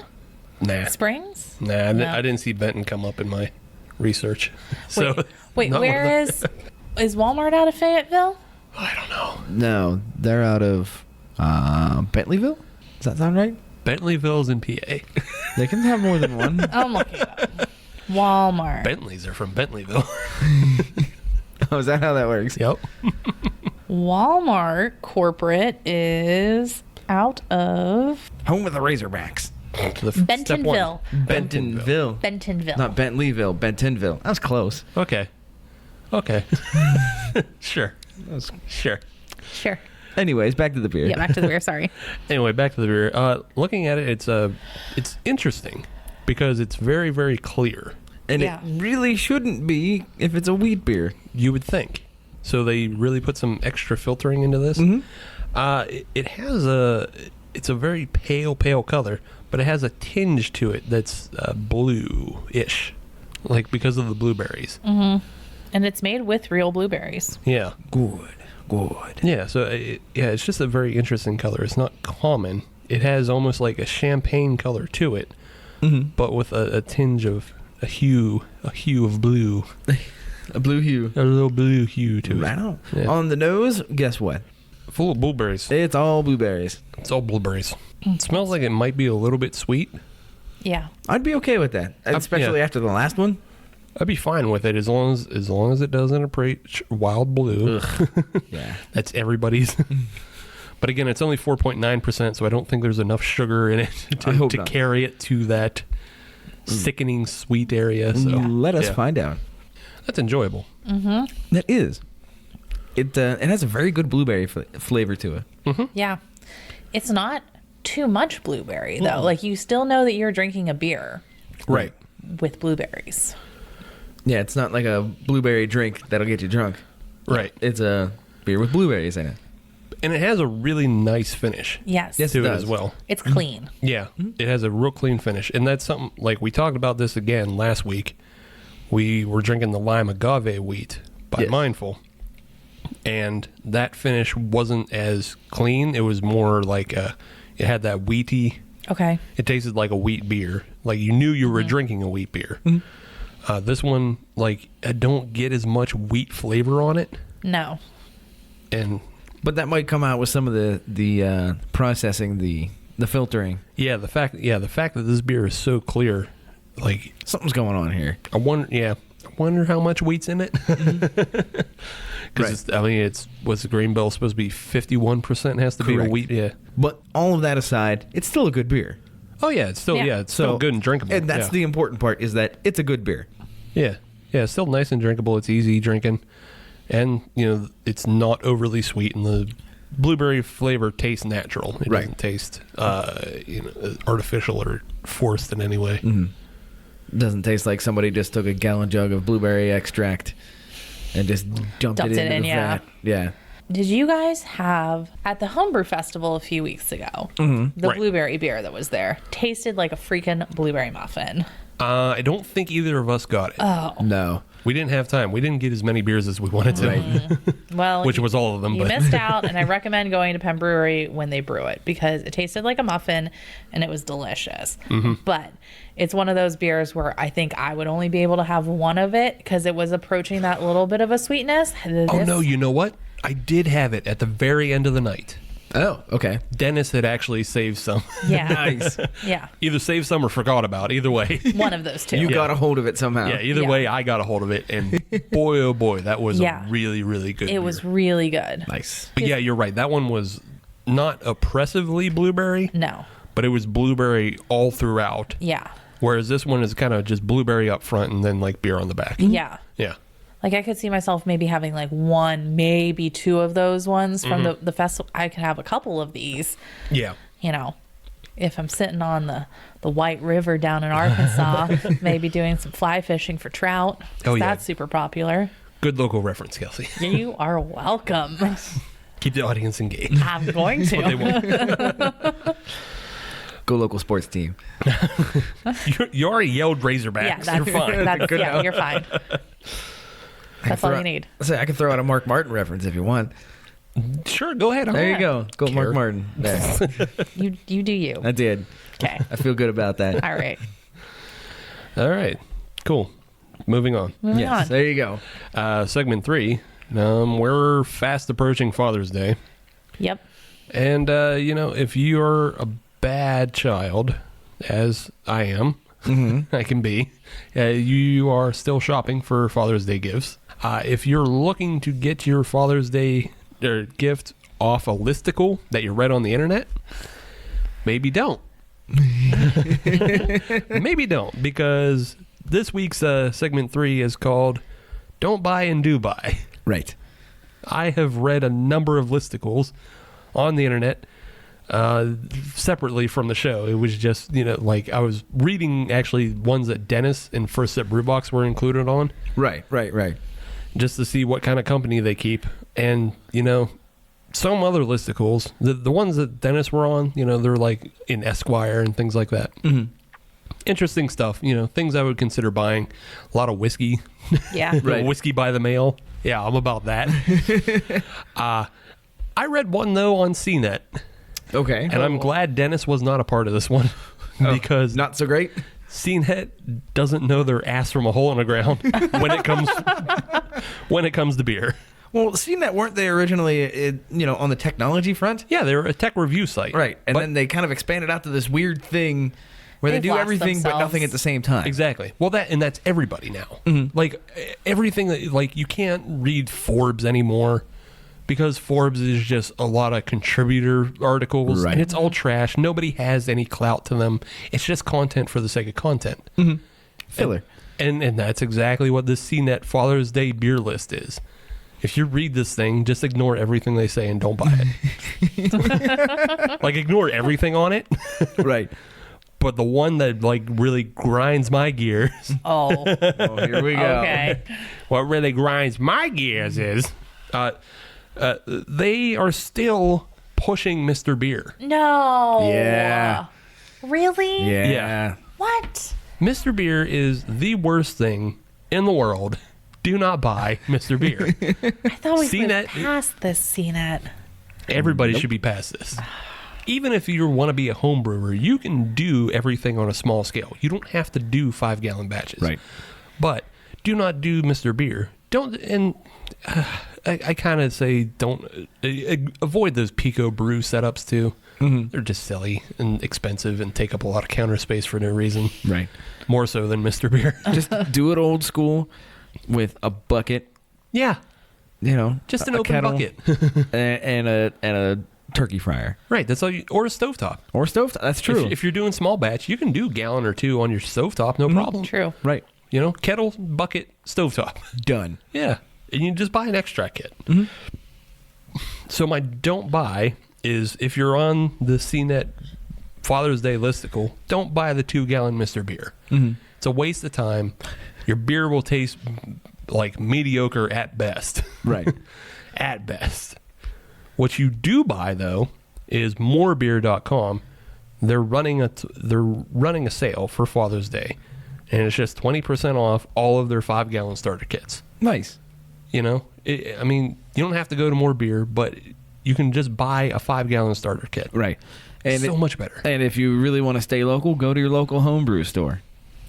Speaker 3: Nah.
Speaker 4: Springs.
Speaker 3: Nah,
Speaker 4: No.
Speaker 3: I didn't see Benton come up in my research. So
Speaker 4: Wait,
Speaker 3: not one of
Speaker 4: where
Speaker 3: the-
Speaker 4: is Walmart out of Fayetteville?
Speaker 3: I don't know.
Speaker 5: No, they're out of Bentleyville. Does that sound right?
Speaker 3: Bentleyville's in PA.
Speaker 5: They can have more than one.
Speaker 4: I'm looking it up. Walmart.
Speaker 3: Bentleys are from Bentleyville.
Speaker 5: Oh, is that how that works?
Speaker 3: Yep.
Speaker 4: Walmart corporate is out of
Speaker 5: Home of the Razorbacks.
Speaker 3: Step one.
Speaker 4: Bentonville.
Speaker 5: Bentonville.
Speaker 4: Bentonville.
Speaker 5: Not Bentleyville, Bentonville. That was close.
Speaker 3: Okay. Sure. Sure.
Speaker 4: Sure.
Speaker 5: Anyways, back to the beer.
Speaker 4: Yeah, back to the beer. Sorry.
Speaker 3: Anyway, back to the beer. Looking at it, it's interesting because it's very, very clear.
Speaker 5: And
Speaker 4: Yeah.
Speaker 5: it really shouldn't be if it's a wheat beer.
Speaker 3: You would think. So they really put some extra filtering into this. It has it's a very pale color, but it has a tinge to it that's blue-ish, like because of the blueberries.
Speaker 4: And it's made with real blueberries.
Speaker 3: Yeah.
Speaker 5: Good.
Speaker 3: Yeah, so it's just a very interesting color. It's not common. It has almost like a champagne color to it, but with a tinge of a hue of blue,
Speaker 5: A blue hue.
Speaker 3: a little blue hue to it.
Speaker 5: Right on.
Speaker 3: Yeah.
Speaker 5: On the nose, guess what?
Speaker 3: Full of blueberries.
Speaker 5: It's all blueberries.
Speaker 3: It's all blueberries. It smells like it might be a little bit sweet.
Speaker 4: Yeah.
Speaker 5: I'd be okay with that, especially
Speaker 3: yeah.
Speaker 5: after the last one.
Speaker 3: I'd be fine with it as long as it doesn't approach wild blue.
Speaker 5: Yeah.
Speaker 3: That's everybody's. But again, it's only 4.9%, so I don't think there's enough sugar in it
Speaker 5: I hope
Speaker 3: to
Speaker 5: not.
Speaker 3: carry it to that sickening sweet area. So
Speaker 5: Let us
Speaker 3: yeah.
Speaker 5: find out.
Speaker 3: That's enjoyable.
Speaker 5: That is. It has a very good blueberry flavor to it.
Speaker 4: Yeah. It's not too much blueberry, though. Like, you still know that you're drinking a beer
Speaker 3: Right.
Speaker 4: with blueberries.
Speaker 5: Yeah, it's not like a blueberry drink that'll get you drunk.
Speaker 3: Right.
Speaker 5: It's a beer with blueberries in it.
Speaker 3: And it has a really nice finish
Speaker 4: Yes.
Speaker 5: Yes.
Speaker 3: to
Speaker 5: it
Speaker 3: it
Speaker 5: does.
Speaker 3: as well.
Speaker 4: It's clean.
Speaker 3: Yeah. It has a real clean finish. And that's something, like we talked about this again last week. We were drinking the lime agave wheat by
Speaker 5: Yes.
Speaker 3: Mindful. And that finish wasn't as clean. It was more like it had that wheaty,
Speaker 4: Okay.
Speaker 3: it tasted like a wheat beer. Like you knew you were drinking a wheat beer. This one, like, I don't get as much wheat flavor on it.
Speaker 4: No.
Speaker 3: And
Speaker 5: But that might come out with some of the processing, the filtering.
Speaker 3: the fact that this beer is so clear, like,
Speaker 5: Something's going on here.
Speaker 3: I wonder how much wheat's in it. Because what's the grain bill supposed to be? 51% has to be a
Speaker 5: Correct.
Speaker 3: wheat. Yeah.
Speaker 5: But all of that aside, it's still a good beer.
Speaker 3: Oh yeah, it's still
Speaker 4: Yeah.
Speaker 3: it's still good and drinkable.
Speaker 5: And that's
Speaker 3: yeah.
Speaker 5: the important part, is that it's a good beer.
Speaker 3: Yeah, it's still nice and drinkable. It's easy drinking, and it's not overly sweet, and the blueberry flavor tastes natural. It
Speaker 5: Right.
Speaker 3: doesn't taste artificial or forced in any way.
Speaker 5: Doesn't taste like somebody just took a gallon jug of blueberry extract and just dumped it into the vat. Yeah.
Speaker 4: Did you guys have, at the Homebrew Festival a few weeks ago, the
Speaker 3: Right.
Speaker 4: blueberry beer that was there tasted like a freaking blueberry muffin?
Speaker 3: I don't think either of us got it.
Speaker 4: Oh.
Speaker 5: No.
Speaker 3: We didn't have time. We didn't get as many beers as we wanted to,
Speaker 4: Well,
Speaker 3: which was all of them.
Speaker 4: you
Speaker 3: But
Speaker 4: missed out, and I recommend going to Penn Brewery when they brew it because it tasted like a muffin and it was delicious. But it's one of those beers where I think I would only be able to have one of it because it was approaching that little bit of a sweetness.
Speaker 3: oh no, you know what? I did have it at the very end of the night.
Speaker 5: Oh, okay.
Speaker 3: Dennis had actually saved some.
Speaker 4: Yeah.
Speaker 5: Nice.
Speaker 4: Yeah.
Speaker 3: Either saved some or forgot about. Either way.
Speaker 4: One of those two.
Speaker 5: You got a hold of it somehow.
Speaker 3: Yeah, either
Speaker 4: Yeah.
Speaker 3: way, I got a hold of it, and boy, oh boy, that was
Speaker 4: Yeah.
Speaker 3: a really, really good.
Speaker 4: It
Speaker 3: beer.
Speaker 4: was really good.
Speaker 5: Nice.
Speaker 3: But yeah, you're right. That one was not oppressively blueberry,
Speaker 4: No.
Speaker 3: but it was blueberry all throughout.
Speaker 4: Yeah.
Speaker 3: Whereas this one is kind of just blueberry up front and then like beer on the back.
Speaker 4: Yeah.
Speaker 3: Yeah.
Speaker 4: Like I could see myself maybe having like one, maybe two of those ones from the festival. I could have a couple of these,
Speaker 3: Yeah.
Speaker 4: if I'm sitting on the White River down in Arkansas, maybe doing some fly fishing for trout. 'Cause
Speaker 3: Oh, yeah.
Speaker 4: That's super popular.
Speaker 3: Good local reference, Kelsey.
Speaker 4: You are welcome.
Speaker 3: Keep the audience engaged.
Speaker 4: I'm going
Speaker 3: What they
Speaker 4: to.
Speaker 3: want.
Speaker 5: Go local sports team.
Speaker 3: You already yelled Razorbacks.
Speaker 4: Yeah, that's
Speaker 3: You're fine.
Speaker 4: That's, yeah, you're fine. That's all you need.
Speaker 5: I can throw out a Mark Martin reference if you want.
Speaker 3: Sure, go ahead.
Speaker 5: There you go. Go,
Speaker 3: Care.
Speaker 5: Mark Martin. There.
Speaker 4: You do you.
Speaker 5: I did.
Speaker 4: Okay.
Speaker 5: I feel good about that.
Speaker 4: All right.
Speaker 3: All right. Cool. Moving on.
Speaker 4: Moving
Speaker 5: Yes.
Speaker 4: on.
Speaker 5: There you go.
Speaker 3: Segment 3. We're fast approaching Father's Day.
Speaker 4: Yep.
Speaker 3: And, if you're a bad child, as I am, I can be, you are still shopping for Father's Day gifts. If you're looking to get your Father's Day gift off a listicle that you read on the internet, maybe don't. Maybe don't, because this week's segment 3 is called Don't Buy and Do Buy.
Speaker 5: Right.
Speaker 3: I have read a number of listicles on the internet separately from the show. It was just, I was reading actually ones that Dennis and First Sip Brewbox were included on.
Speaker 5: Right.
Speaker 3: Just to see what kind of company they keep. And, some other listicles, the ones that Dennis were on, they're like in Esquire and things like that. Mm-hmm. Interesting stuff, things I would consider buying. A lot of whiskey.
Speaker 4: Yeah.
Speaker 5: Right.
Speaker 3: Whiskey by the mail. Yeah, I'm about that. I read one, though, on CNET.
Speaker 5: Okay.
Speaker 3: And I'm glad Dennis was not a part of this one. Because
Speaker 5: not so great.
Speaker 3: CNET doesn't know their ass from a hole in the ground when it comes to beer.
Speaker 5: Well, CNET, weren't they originally, on the technology front?
Speaker 3: Yeah, they're a tech review site.
Speaker 5: Right. And then they kind of expanded out to this weird thing where they
Speaker 4: They've
Speaker 5: do
Speaker 4: lost
Speaker 5: everything but
Speaker 4: themselves.
Speaker 5: nothing at the same time.
Speaker 3: Exactly. Well, that's everybody now. Like, everything that, you can't read Forbes anymore because Forbes is just a lot of contributor articles.
Speaker 5: Right.
Speaker 3: And it's all trash. Nobody has any clout to them. It's just content for the sake of content.
Speaker 5: Filler.
Speaker 3: And that's exactly what this CNET Father's Day beer list is. If you read this thing, just ignore everything they say and don't buy it. Ignore everything on it.
Speaker 5: Right.
Speaker 3: But the one that, really grinds my gears.
Speaker 4: Oh.
Speaker 5: Here we go.
Speaker 4: Okay.
Speaker 3: What really grinds my gears is they are still pushing Mr. Beer.
Speaker 4: No.
Speaker 5: Yeah.
Speaker 4: Really?
Speaker 5: Yeah.
Speaker 3: Yeah.
Speaker 4: What?
Speaker 3: Mr. Beer is the worst thing in the world. Do not buy Mr. Beer.
Speaker 4: I thought we
Speaker 3: CNET
Speaker 4: moved past this CNET.
Speaker 3: Everybody should be past this. Even if you want to be a home brewer, you can do everything on a small scale. You don't have to do 5-gallon batches.
Speaker 5: Right.
Speaker 3: But do not do Mr. Beer. Don't, and I kind of say don't, avoid those Pico brew setups too. They're just silly and expensive and take up a lot of counter space for no reason.
Speaker 5: Right.
Speaker 3: More so than Mr. Beer.
Speaker 5: Just do it old school with a bucket,
Speaker 3: Yeah. Just an
Speaker 5: a
Speaker 3: open
Speaker 5: kettle,
Speaker 3: bucket.
Speaker 5: and a turkey fryer.
Speaker 3: Right. That's all or a stovetop.
Speaker 5: Or stovetop. That's true.
Speaker 3: If you're doing small batch, you can do gallon or two on your stovetop, no problem.
Speaker 4: True.
Speaker 5: Right.
Speaker 3: Kettle, bucket, stovetop.
Speaker 5: Done.
Speaker 3: Yeah. And you just buy an extract kit. So my don't buy is if you're on the CNET Father's Day listicle, don't buy the 2-gallon Mr. Beer. It's a waste of time. Your beer will taste like mediocre at best.
Speaker 5: Right.
Speaker 3: At best. What you do buy though is morebeer.com. They're running a sale for Father's Day, and it's just 20% off all of their 5-gallon starter kits.
Speaker 5: Nice.
Speaker 3: You don't have to go to More Beer, but you can just buy a 5-gallon starter kit.
Speaker 5: Right. And
Speaker 3: So much better.
Speaker 5: And if you really want to stay local, go to your local homebrew store.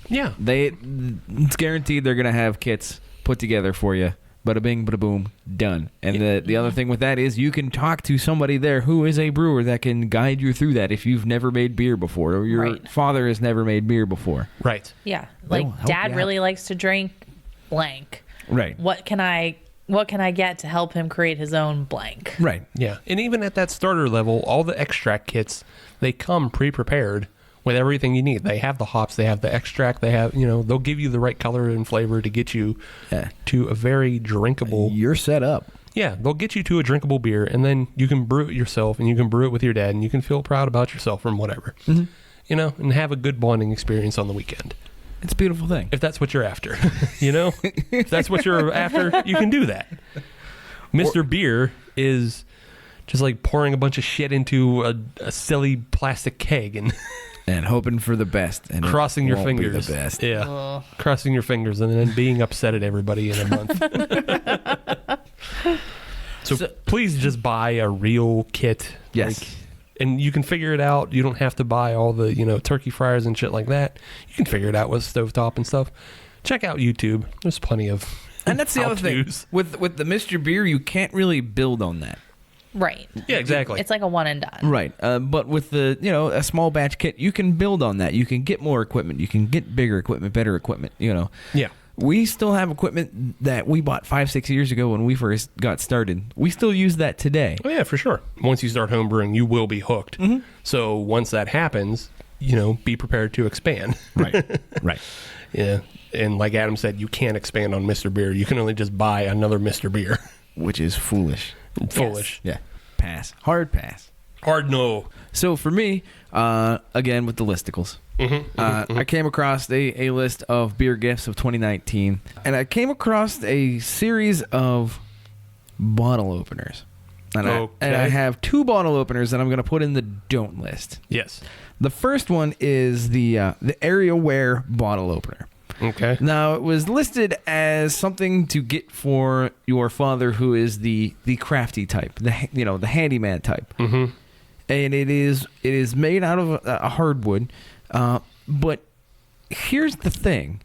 Speaker 3: Yeah.
Speaker 5: It's guaranteed they're going to have kits put together for you. Bada bing, bada boom, done. And the other thing with that is you can talk to somebody there who is a brewer that can guide you through that if you've never made beer before or your father has never made beer before.
Speaker 3: Right.
Speaker 4: Yeah.
Speaker 5: They'll help
Speaker 4: Dad
Speaker 5: you
Speaker 4: really likes to drink blank.
Speaker 5: Right.
Speaker 4: What can I get to help him create his own blank?
Speaker 5: Right.
Speaker 3: Yeah. And even at that starter level, all the extract kits, they come pre-prepared with everything you need. They have the hops, they have the extract, they have, they'll give you the right color and flavor to get you to a very drinkable.
Speaker 5: You're set up.
Speaker 3: Yeah, they'll get you to a drinkable beer, and then you can brew it yourself, and you can brew it with your dad, and you can feel proud about yourself and whatever. And have a good bonding experience on the weekend.
Speaker 5: It's a beautiful thing.
Speaker 3: If that's what you're after, if that's what you're after, you can do that. Mr. Beer is just like pouring a bunch of shit into a silly plastic keg and
Speaker 5: hoping for the best. And
Speaker 3: crossing your
Speaker 5: won't be
Speaker 3: fingers.
Speaker 5: the best.
Speaker 3: Yeah. Crossing your fingers and then being upset at everybody in a month. So please just buy a real kit.
Speaker 5: Yes.
Speaker 3: And you can figure it out. You don't have to buy all the, turkey fryers and shit like that. You can figure it out with stovetop and stuff. Check out YouTube. There's plenty of
Speaker 5: And that's the other thing.
Speaker 3: how-tos.
Speaker 5: With the Mr. Beer, you can't really build on that.
Speaker 4: Right.
Speaker 3: Yeah, exactly.
Speaker 4: It's like a one and done.
Speaker 5: Right. But with the, a small batch kit, you can build on that. You can get more equipment. You can get bigger equipment, better equipment,
Speaker 3: Yeah.
Speaker 5: We still have equipment that we bought 5-6 years ago when we first got started. We still use that today.
Speaker 3: Oh, yeah, for sure. Once you start homebrewing, you will be hooked.
Speaker 5: Mm-hmm.
Speaker 3: So once that happens, be prepared to expand.
Speaker 5: Right. Right.
Speaker 3: Yeah. And like Adam said, you can't expand on Mr. Beer. You can only just buy another Mr. Beer.
Speaker 5: Which is foolish.
Speaker 3: Foolish.
Speaker 5: Yeah. Pass. Hard pass.
Speaker 3: Hard no.
Speaker 5: So for me, again with the listicles, I came across a list of beer gifts of 2019, and I came across a series of bottle openers. And I have 2 bottle openers that I'm going to put in the don't list.
Speaker 3: Yes.
Speaker 5: The first one is the AreaWare bottle opener.
Speaker 3: Okay.
Speaker 5: Now, it was listed as something to get for your father, who is the crafty type, the handyman type.
Speaker 3: Mm-hmm.
Speaker 5: And it is made out of a hardwood. But here's the thing.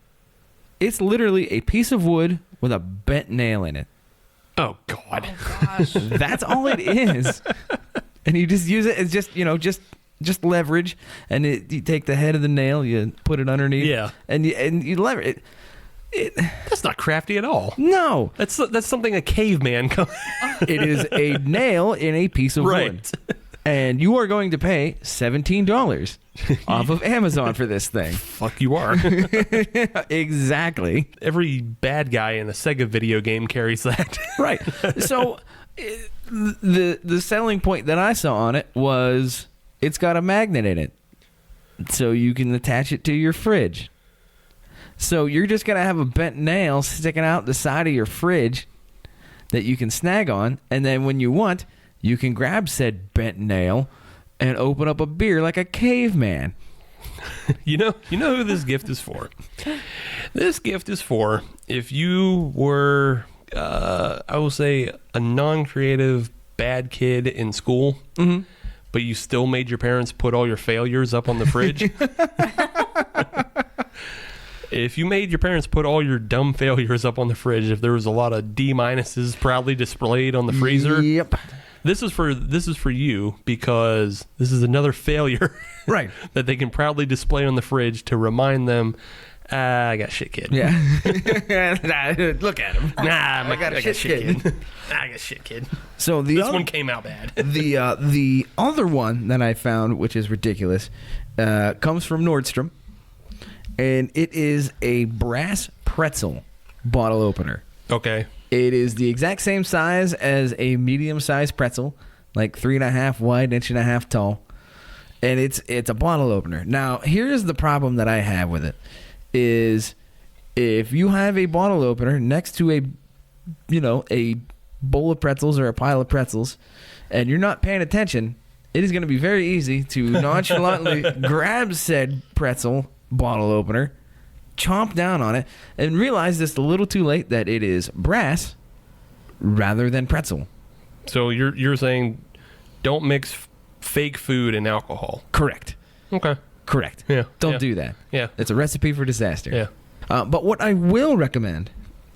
Speaker 5: It's literally a piece of wood with a bent nail in it.
Speaker 3: Oh, God.
Speaker 5: That's all it is. And you just use it as just leverage, and you take the head of the nail, you put it underneath,
Speaker 3: Yeah.
Speaker 5: and you leverage it.
Speaker 3: That's not crafty at all.
Speaker 5: No,
Speaker 3: That's something a caveman
Speaker 5: it is a nail in a piece of wood, and you are going to pay $17 off of Amazon for this thing.
Speaker 3: Fuck you are.
Speaker 5: Exactly.
Speaker 3: Every bad guy in a Sega video game carries that.
Speaker 5: Right. So the selling point that I saw on it was it's got a magnet in it, so you can attach it to your fridge. So you're just going to have a bent nail sticking out the side of your fridge that you can snag on, and then when you want, you can grab said bent nail and open up a beer like a caveman.
Speaker 3: You know who this gift is for? This gift is for if you were, I will say, a non-creative bad kid in school, but you still made your parents put all your failures up on the fridge. If you made your parents put all your dumb failures up on the fridge, if there was a lot of D-minuses proudly displayed on the freezer,
Speaker 5: Yep.
Speaker 3: This is for you, because this is another failure,
Speaker 5: Right.
Speaker 3: that they can proudly display on the fridge to remind them, I got shit, kid.
Speaker 5: Yeah. Look at him.
Speaker 3: Nah, I
Speaker 5: got
Speaker 3: got
Speaker 5: shit,
Speaker 3: shit,
Speaker 5: kid.
Speaker 3: kid. I got shit, kid.
Speaker 5: So
Speaker 3: This one came out bad.
Speaker 5: the other one that I found, which is ridiculous, comes from Nordstrom, and it is a brass pretzel bottle opener.
Speaker 3: Okay.
Speaker 5: It is the exact same size as a medium-sized pretzel, like 3.5 wide, 1.5 tall, and it's a bottle opener. Now, here's the problem that I have with it: is if you have a bottle opener next to a bowl of pretzels or a pile of pretzels, and you're not paying attention, it is going to be very easy to nonchalantly grab said pretzel bottle opener, chomp down on it, and realize just a little too late that it is brass rather than pretzel.
Speaker 3: So you're saying don't mix fake food and alcohol.
Speaker 5: Correct.
Speaker 3: Okay.
Speaker 5: Correct.
Speaker 3: Yeah.
Speaker 5: Don't do that.
Speaker 3: Yeah.
Speaker 5: It's a recipe for disaster.
Speaker 3: Yeah.
Speaker 5: But what I will recommend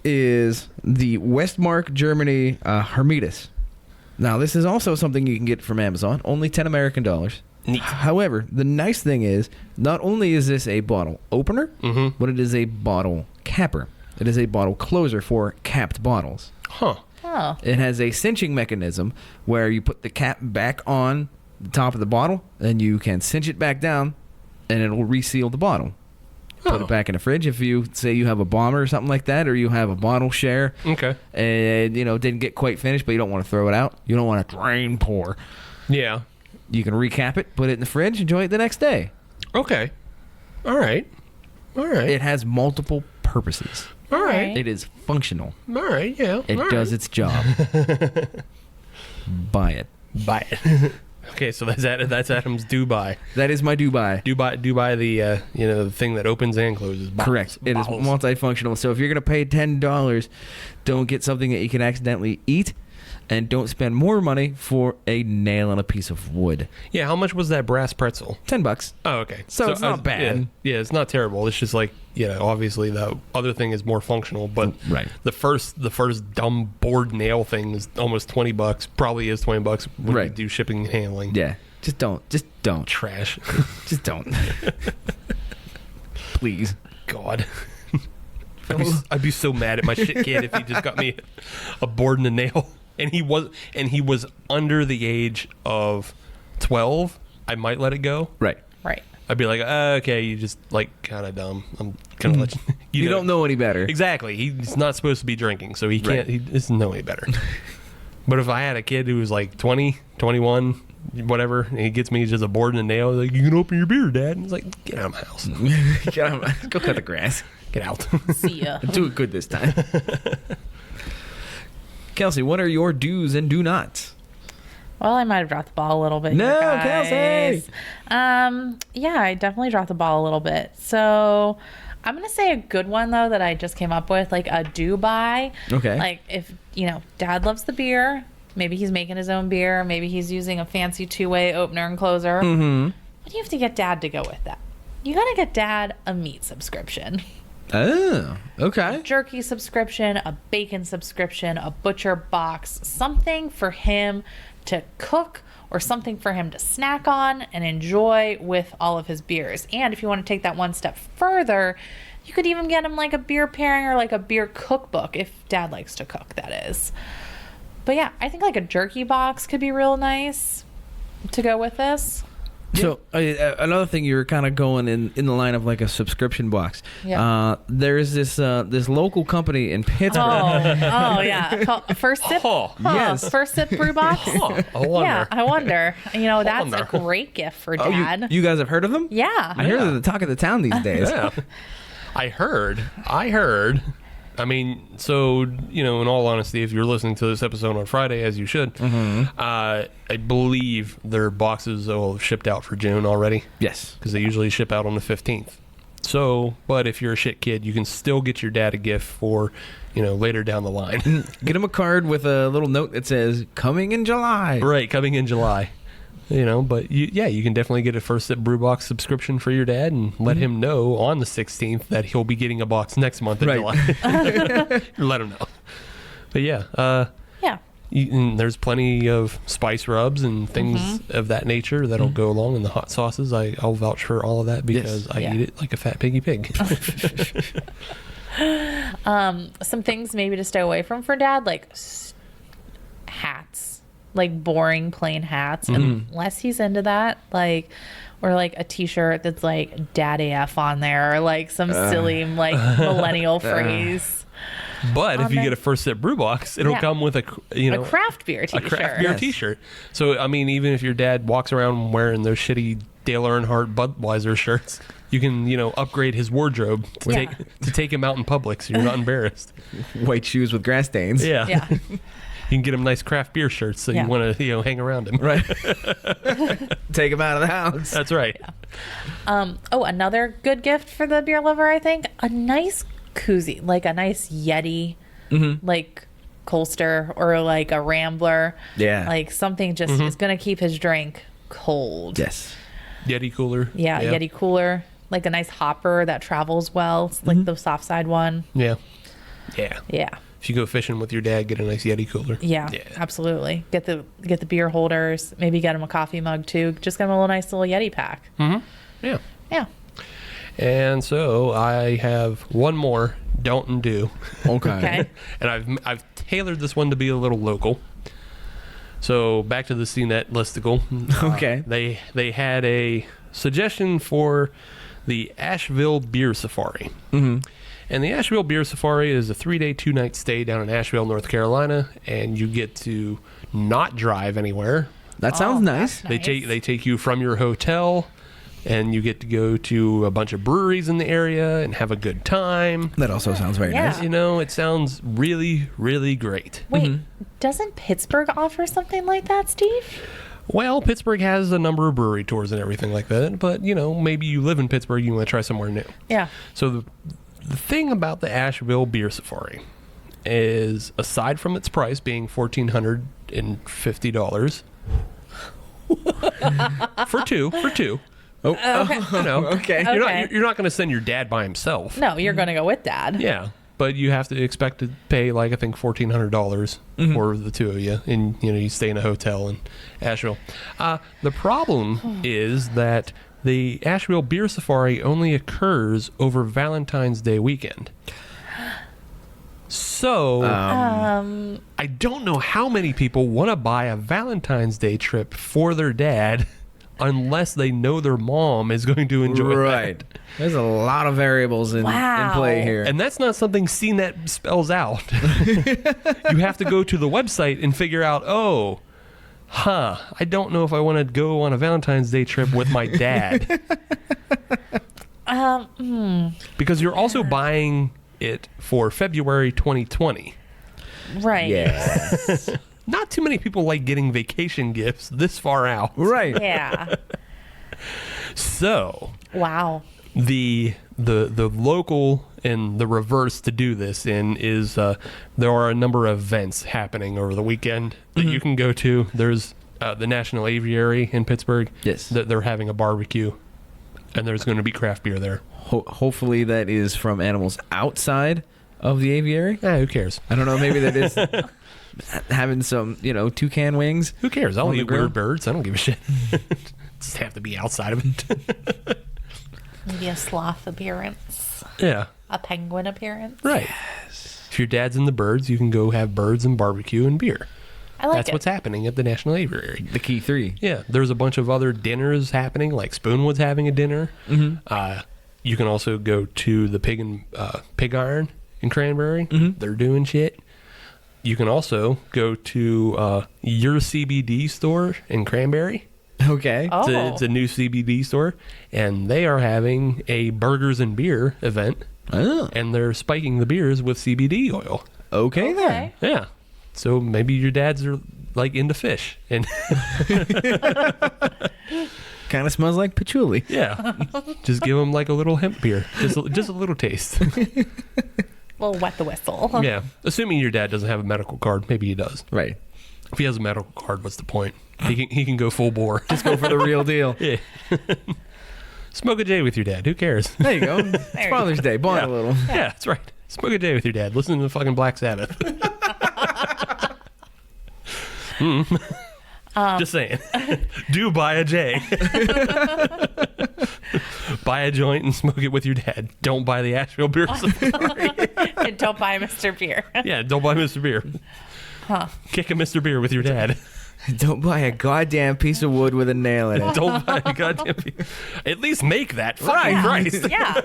Speaker 5: is the Westmark Germany Hermitas. Now, this is also something you can get from Amazon, only 10 American dollars.
Speaker 3: Neat.
Speaker 5: However, the nice thing is, not only is this a bottle opener, but it is a bottle capper. It is a bottle closer for capped bottles.
Speaker 3: Huh.
Speaker 4: Oh.
Speaker 5: It has a cinching mechanism where you put the cap back on the top of the bottle, and you can cinch it back down, and it'll reseal the bottle. Put it back in the fridge. If you say you have a bomber or something like that, or you have a bottle share,
Speaker 3: Okay.
Speaker 5: and didn't get quite finished, but you don't want to throw it out. You don't want to drain pour.
Speaker 3: Yeah.
Speaker 5: You can recap it, put it in the fridge, enjoy it the next day.
Speaker 3: Okay. All right.
Speaker 5: It has multiple purposes.
Speaker 3: All right.
Speaker 5: It is functional.
Speaker 3: All right. Yeah.
Speaker 5: It
Speaker 3: all
Speaker 5: does
Speaker 3: right.
Speaker 5: its job. Buy it.
Speaker 3: Buy it. Okay, so that's Adam's do buy.
Speaker 5: That is my do buy.
Speaker 3: Do buy the the thing that opens and closes. Bottles.
Speaker 5: Correct. It is multifunctional. So if you're going to pay $10, don't get something that you can accidentally eat. and don't spend more money for a nail and a piece of wood.
Speaker 3: Yeah, how much was that brass pretzel?
Speaker 5: $10.
Speaker 3: Oh, okay.
Speaker 5: So it's not bad.
Speaker 3: Yeah, it's not terrible. It's just like, obviously the other thing is more functional, but
Speaker 5: Right.
Speaker 3: the first dumb board nail thing is almost $20. Probably is $20 when you
Speaker 5: Right.
Speaker 3: do shipping and handling.
Speaker 5: Yeah. Just don't.
Speaker 3: Trash.
Speaker 5: Just don't. Please.
Speaker 3: God. I'd be so mad at my shit kid if he just got me a board and a nail. And he was under the age of 12. I might let it go.
Speaker 5: Right.
Speaker 4: Right.
Speaker 3: I'd be like, okay, you just like kind of dumb. I'm gonna let you.
Speaker 5: You don't know any better.
Speaker 3: Exactly. He's not supposed to be drinking, so he can't.
Speaker 5: Right.
Speaker 3: He doesn't know any better. But if I had a kid who was like 20, 21, whatever, and he gets me just a board and a nail, like, you can open your beer, Dad. And it's like, get out of my house.
Speaker 5: Go cut the grass.
Speaker 3: Get out.
Speaker 4: See ya.
Speaker 5: Do it good this time. Kelsey, what are your do's and do nots?
Speaker 4: Well, I might have dropped the ball a little bit.
Speaker 5: No,
Speaker 4: here, guys.
Speaker 5: Kelsey!
Speaker 4: Yeah, I definitely dropped the ball a little bit. So I'm going to say a good one, though, that I just came up with, like a do buy.
Speaker 5: Okay.
Speaker 4: Like if, Dad loves the beer. Maybe he's making his own beer. Maybe he's using a fancy two-way opener and closer.
Speaker 5: Mm-hmm.
Speaker 4: What do you have to get Dad to go with that? You got to get Dad a meat subscription.
Speaker 5: Oh, okay.
Speaker 4: Jerky subscription, a bacon subscription, a butcher box, something for him to cook or something for him to snack on and enjoy with all of his beers. And if you want to take that one step further, you could even get him like a beer pairing or like a beer cookbook if Dad likes to cook, that is. But yeah, I think like a jerky box could be real nice to go with this.
Speaker 5: So another thing, you're kind of going in the line of like a subscription box.
Speaker 4: Yeah.
Speaker 5: There's this local company in Pittsburgh.
Speaker 4: Oh yeah. First Sip.
Speaker 3: Oh,
Speaker 5: yes.
Speaker 4: First Sip brew box.
Speaker 3: I wonder.
Speaker 4: Yeah, I wonder. That's
Speaker 3: wonder.
Speaker 4: a great gift for
Speaker 5: Oh,
Speaker 4: Dad.
Speaker 5: you guys have heard of them?
Speaker 4: Yeah.
Speaker 5: I hear they're the talk of the town these days.
Speaker 3: Yeah. I heard. I mean, so, in all honesty, if you're listening to this episode on Friday, as you should, I believe their boxes will have shipped out for June already.
Speaker 5: Yes.
Speaker 3: Because they usually ship out on the 15th. So, but if you're a shit kid, you can still get your dad a gift for, later down the line.
Speaker 5: Get him a card with a little note that says, coming in July.
Speaker 3: Right, coming in July. But you can definitely get a First Sip Brew Box subscription for your dad and let him know on the 16th that he'll be getting a box next month in July. Let him know. But yeah. And there's plenty of spice rubs and things of that nature that'll go along in the hot sauces. I'll vouch for all of that because I eat it like a fat piggy pig.
Speaker 4: Some things maybe to stay away from for Dad, like hats. Like boring plain hats, unless he's into that, or like a t-shirt that's like Dad AF on there, or like some silly like millennial phrase.
Speaker 3: But if you get a First Sip Brew Box, it'll come with a
Speaker 4: craft beer t-shirt.
Speaker 3: A craft beer t-shirt. So I mean, even if your dad walks around wearing those shitty Dale Earnhardt Budweiser shirts, you can upgrade his wardrobe to take him out in public, so you're not embarrassed.
Speaker 5: White shoes with grass stains.
Speaker 4: Yeah.
Speaker 3: You can get him nice craft beer shirts, so you want to hang around him.
Speaker 5: Right. Take him out of the house.
Speaker 3: That's right.
Speaker 4: Yeah. Another good gift for the beer lover, I think, a nice koozie, like a nice Yeti, like Colster or like a Rambler.
Speaker 5: Yeah.
Speaker 4: Like something just is going to keep his drink cold.
Speaker 5: Yes.
Speaker 3: Yeti cooler.
Speaker 4: Yeah, Yeti cooler. Like a nice hopper that travels well. It's like the soft side one.
Speaker 3: Yeah.
Speaker 4: Yeah.
Speaker 3: If you go fishing with your dad, get a nice Yeti cooler.
Speaker 4: Yeah, absolutely. Get the beer holders. Maybe get him a coffee mug too. Just get him a little nice little Yeti pack.
Speaker 3: Yeah.
Speaker 4: Yeah.
Speaker 3: And so I have one more don't and do.
Speaker 5: Okay.
Speaker 3: And I've tailored this one to be a little local. So back to the CNET listicle.
Speaker 5: Okay.
Speaker 3: They had a suggestion for the Asheville Beer Safari. And the Asheville Beer Safari is a 3-day, 2-night stay down in Asheville, North Carolina, and you get to not drive anywhere.
Speaker 5: That sounds nice.
Speaker 4: Nice.
Speaker 3: They take you from your hotel, and you get to go to a bunch of breweries in the area and have a good time.
Speaker 5: That also sounds very
Speaker 4: Yeah.
Speaker 5: nice.
Speaker 3: It sounds really, really great.
Speaker 4: Wait, doesn't Pittsburgh offer something like that, Steve?
Speaker 3: Well, Pittsburgh has a number of brewery tours and everything like that, but, maybe you live in Pittsburgh, you want to try somewhere new.
Speaker 4: Yeah.
Speaker 3: So the thing about the Asheville Beer Safari is, aside from its price being $1,400 $150 for two.
Speaker 5: Oh,
Speaker 3: You know,
Speaker 5: okay.
Speaker 3: You're not going to send your dad by himself.
Speaker 4: No, you're going to go with dad.
Speaker 3: Yeah, but you have to expect to pay like I think $1,400 for the two of you, and you stay in a hotel in Asheville. The problem is that the Asheville Beer Safari only occurs over Valentine's Day weekend. So I don't know how many people want to buy a Valentine's Day trip for their dad unless they know their mom is going to enjoy
Speaker 5: Right.
Speaker 3: that.
Speaker 5: There's a lot of variables in play here.
Speaker 3: And that's not something CNET spells out. You have to go to the website and figure out, I don't know if I want to go on a Valentine's Day trip with my dad. Because you're also buying it for February 2020.
Speaker 4: Right.
Speaker 5: Yes.
Speaker 3: Not too many people like getting vacation gifts this far out.
Speaker 5: Right.
Speaker 4: Yeah.
Speaker 3: So
Speaker 4: Wow.
Speaker 3: the local and the reverse to do this in is there are a number of events happening over the weekend that you can go to. There's the National Aviary in Pittsburgh.
Speaker 5: Yes.
Speaker 3: They're having a barbecue, and there's going to be craft beer there.
Speaker 5: Hopefully that is from animals outside of the aviary.
Speaker 3: Who cares?
Speaker 5: I don't know. Maybe that is having some, toucan wings.
Speaker 3: Who cares? I'll
Speaker 5: On the
Speaker 3: eat
Speaker 5: grill?
Speaker 3: weird birds. I don't give a shit. Just have to be outside of it.
Speaker 4: Maybe a sloth appearance.
Speaker 3: Yeah.
Speaker 4: A penguin appearance.
Speaker 3: Right. If your dad's in the birds, you can go have birds and barbecue and beer.
Speaker 4: I like
Speaker 3: That's
Speaker 4: it.
Speaker 3: what's happening at the National Aviary.
Speaker 5: The key three.
Speaker 3: Yeah, there's a bunch of other dinners happening, like Spoonwood's having a dinner. You can also go to the Pig Iron in Cranberry. They're doing shit. You can also go to your CBD store in Cranberry.
Speaker 5: Okay.
Speaker 4: Oh.
Speaker 3: It's a new CBD store, and they are having a burgers and beer event,
Speaker 5: Oh.
Speaker 3: and they're spiking the beers with CBD oil.
Speaker 5: Okay then.
Speaker 4: Okay.
Speaker 3: Yeah. So maybe your dads are like into fish, and
Speaker 5: Kind of smells like patchouli.
Speaker 3: yeah, just give them like a little hemp beer, just a little taste.
Speaker 4: We'll wet the whistle.
Speaker 3: Yeah, assuming your dad doesn't have a medical card, maybe he does.
Speaker 5: Right.
Speaker 3: If he has a medical card, what's the point? He can go full bore.
Speaker 5: Just go for the real deal.
Speaker 3: Yeah. Smoke a J with your dad. Who cares?
Speaker 5: There you go. It's
Speaker 4: you
Speaker 5: Father's Day. Bond a little.
Speaker 3: Yeah, that's right. Smoke a J with your dad. Listen to the fucking Black Sabbath. Just saying. Do buy a J. Buy a joint and smoke it with your dad. Don't buy the Asheville Beer Safari.
Speaker 4: And don't buy Mr. Beer.
Speaker 3: Yeah, don't buy Mr. Beer. Kick a Mr. Beer with your dad.
Speaker 5: Don't buy a goddamn piece of wood with a nail in it.
Speaker 3: Don't buy a goddamn. At least make that.
Speaker 5: Right.
Speaker 3: Fucking Christ.
Speaker 4: Yeah.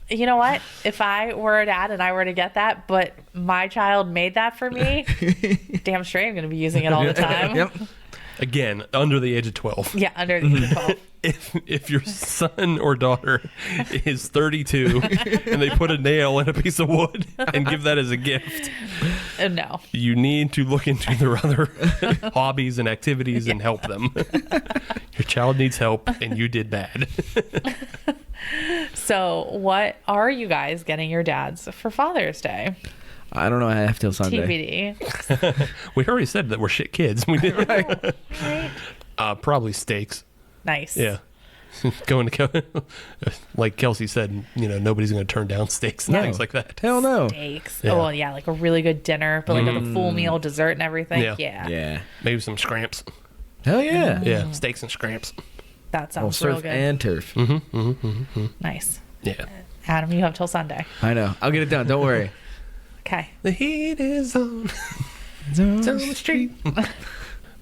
Speaker 4: You know what? If I were a dad and I were to get that, but my child made that for me, damn straight I'm going to be using it all the time.
Speaker 5: Yep.
Speaker 3: Again, under the age of 12.
Speaker 4: Yeah, under the age of 12.
Speaker 3: If your son or daughter is 32 and they put a nail in a piece of wood and give that as a gift,
Speaker 4: No.
Speaker 3: you need to look into their other hobbies and activities and help them. Your child needs help and you did bad.
Speaker 4: So, what are you guys getting your dads for Father's Day?
Speaker 5: I don't know. I have till Sunday.
Speaker 4: TBD.
Speaker 3: We already said that we're shit kids. We did.
Speaker 4: Right?
Speaker 3: Probably steaks.
Speaker 4: Nice.
Speaker 3: Yeah. Going to like Kelsey said, nobody's going to turn down steaks and
Speaker 5: No.
Speaker 3: things like that.
Speaker 5: Hell no.
Speaker 4: Steaks.
Speaker 3: Yeah.
Speaker 4: Oh, well, yeah, like a really good dinner, but like with a full meal, dessert, and everything.
Speaker 3: Yeah.
Speaker 5: Yeah.
Speaker 3: Maybe some scramps.
Speaker 5: Hell yeah.
Speaker 3: Yeah, steaks and scramps.
Speaker 4: That
Speaker 5: Well,
Speaker 4: sounds real
Speaker 5: surf
Speaker 4: good.
Speaker 5: and turf.
Speaker 4: Nice.
Speaker 3: Yeah.
Speaker 4: Adam, you have till Sunday.
Speaker 5: I know. I'll get it done. Don't worry.
Speaker 4: Okay.
Speaker 3: The heat is on. It's on the street.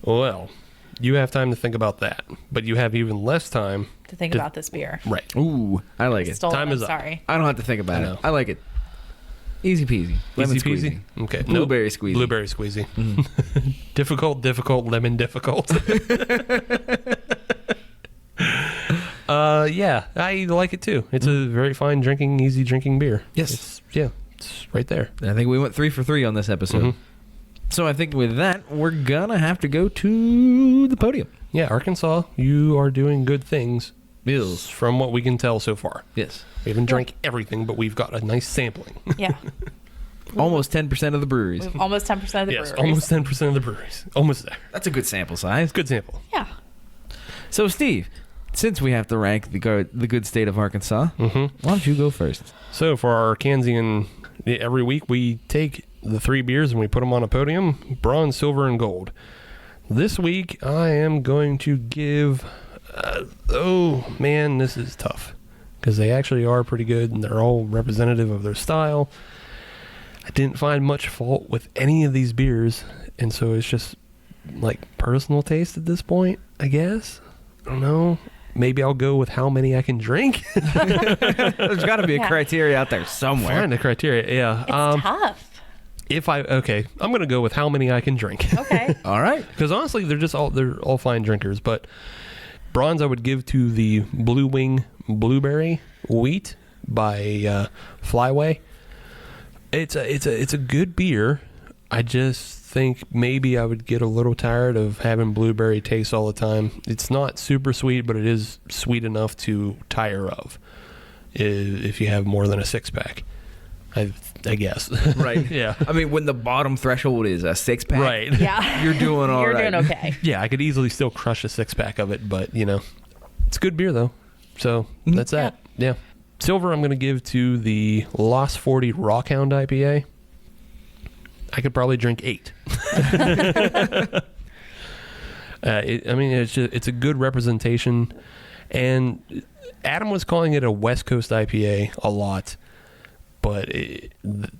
Speaker 3: Well, you have time to think about that, but you have even less time.
Speaker 4: To think about this beer.
Speaker 3: Right.
Speaker 5: Ooh, I like it.
Speaker 4: Stolen,
Speaker 3: Time is
Speaker 4: I'm
Speaker 3: up.
Speaker 4: sorry.
Speaker 5: I don't have to think about
Speaker 3: I know.
Speaker 5: it. I like it. Easy peasy. Lemon
Speaker 3: Easy peasy.
Speaker 5: squeezy.
Speaker 3: Okay.
Speaker 5: Blueberry squeezy.
Speaker 3: Blueberry squeezy. Difficult, lemon difficult. Yeah, I like it too. It's a very fine drinking, easy drinking beer.
Speaker 5: Yes.
Speaker 3: It's right there.
Speaker 5: I think we went 3 for 3 on this episode. So I think with that, we're gonna have to go to the podium.
Speaker 3: Yeah, Arkansas, you are doing good things
Speaker 5: Bills.
Speaker 3: from what we can tell so far.
Speaker 5: Yes.
Speaker 3: We haven't drank everything, but we've got a nice sampling.
Speaker 4: Yeah.
Speaker 5: Almost 10% of the breweries.
Speaker 4: Almost 10% of the
Speaker 3: Yes,
Speaker 4: breweries.
Speaker 3: almost 10% of the breweries. Almost there.
Speaker 5: That's a good sample size.
Speaker 3: Good sample.
Speaker 4: Yeah.
Speaker 5: So, Steve, since we have to rank the good state of Arkansas, why don't you go first?
Speaker 3: So for our Kansian, every week we take the 3 beers and we put them on a podium, bronze, silver, and gold. This week I am going to give, oh man, this is tough because they actually are pretty good and they're all representative of their style. I didn't find much fault with any of these beers, and so it's just like personal taste at this point, I guess. I don't know. Maybe I'll go with how many I can drink.
Speaker 5: There's got to be a criteria out there somewhere.
Speaker 3: Find a criteria, yeah.
Speaker 4: It's tough.
Speaker 3: I'm gonna go with how many I can drink.
Speaker 4: Okay.
Speaker 5: All right.
Speaker 3: Because honestly, they're all fine drinkers. But bronze I would give to the Bluewing Blueberry Wheat by Flyway. It's a good beer. I just think maybe I would get a little tired of having blueberry taste all the time. It's not super sweet, but it is sweet enough to tire of if you have more than a 6-pack. I guess.
Speaker 5: Right.
Speaker 3: Yeah.
Speaker 5: I mean, when the bottom threshold is a 6-pack,
Speaker 3: Right.
Speaker 4: Yeah.
Speaker 5: you're doing all right.
Speaker 4: You're doing okay.
Speaker 3: Yeah, I could easily still crush a 6-pack of it, but it's good beer though. So that's that. Yeah. Silver I'm going to give to the Lost 40 Rockhound IPA. I could probably drink 8. It's a good representation, and Adam was calling it a West Coast IPA a lot, but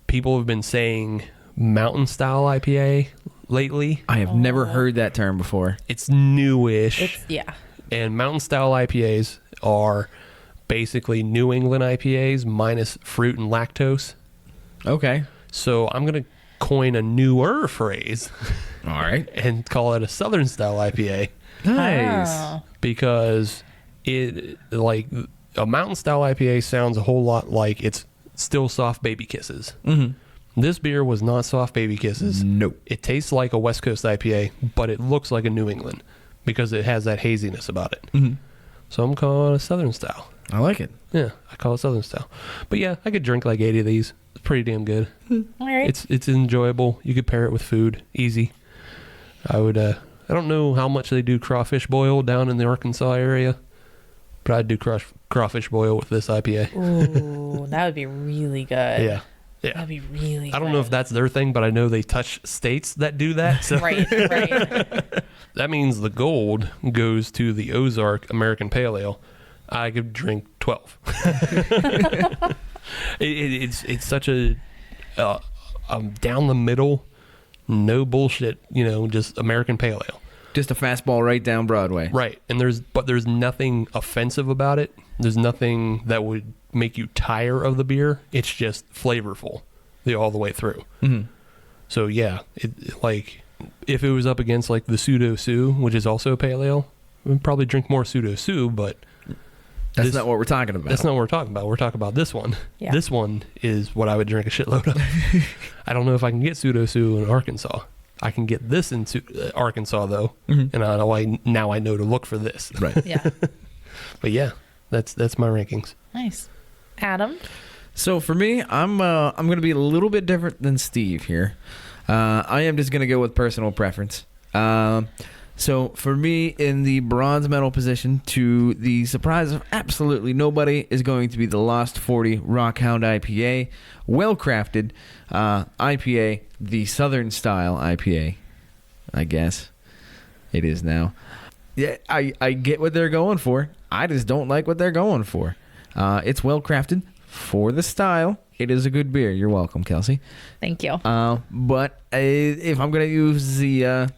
Speaker 3: people have been saying mountain style IPA lately.
Speaker 5: I have never heard that term before.
Speaker 3: It's newish.
Speaker 4: Yeah.
Speaker 3: And mountain style IPAs are basically New England IPAs minus fruit and lactose.
Speaker 5: Okay.
Speaker 3: So I'm going to coin a newer phrase
Speaker 5: All right.
Speaker 3: and call it a Southern style IPA
Speaker 5: Nice.
Speaker 4: Oh.
Speaker 3: because it, like, a mountain style IPA sounds a whole lot like it's still soft baby kisses.
Speaker 5: Mm-hmm.
Speaker 3: This beer was not soft baby kisses.
Speaker 5: Nope.
Speaker 3: It tastes like a West Coast IPA, but it looks like a New England because it has that haziness about it.
Speaker 5: Mm-hmm.
Speaker 3: So I'm calling it a Southern style.
Speaker 5: I like it.
Speaker 3: Yeah, I call it Southern style. But yeah, I could drink like 80 of these. It's pretty damn good.
Speaker 4: All right.
Speaker 3: It's enjoyable. You could pair it with food, easy. I would. I don't know how much they do crawfish boil down in the Arkansas area, but I'd do crawfish boil with this IPA.
Speaker 4: Ooh, that would be really good.
Speaker 3: Yeah, yeah.
Speaker 4: That'd be really
Speaker 3: I don't know if that's their thing, but I know they touch states that do that. So
Speaker 4: Right.
Speaker 3: that means the gold goes to the Ozark American Pale Ale. I could drink 12. It's such a down the middle, no bullshit, just American Pale Ale.
Speaker 5: Just a fastball right down Broadway.
Speaker 3: Right. And there's nothing offensive about it. There's nothing that would make you tire of the beer. It's just flavorful all the way through.
Speaker 5: Mm-hmm.
Speaker 3: So yeah, like if it was up against like the Pseudo Sue, which is also a pale ale, we'd probably drink more Pseudo Sue, but
Speaker 5: That's not what we're talking about.
Speaker 3: that's not what we're talking about. We're talking about this one.
Speaker 4: Yeah.
Speaker 3: This one is what I would drink a shitload of. I don't know if I can get Pseudo Sue in Arkansas. I can get this in Arkansas though,
Speaker 5: Mm-hmm.
Speaker 3: and now I know to look for this.
Speaker 5: Right.
Speaker 4: Yeah.
Speaker 3: But yeah, that's my rankings.
Speaker 4: Nice. Adam?
Speaker 5: So for me, I'm going to be a little bit different than Steve here. I am just going to go with personal preference. So for me, in the bronze medal position, to the surprise of absolutely nobody, is going to be the Lost 40 Rockhound IPA. Well-crafted IPA, the Southern style IPA, I guess it is now. Yeah, I get what they're going for. I just don't like what they're going for. It's well-crafted for the style. It is a good beer. You're welcome, Kelsey.
Speaker 4: Thank you.
Speaker 5: But if I'm going to use the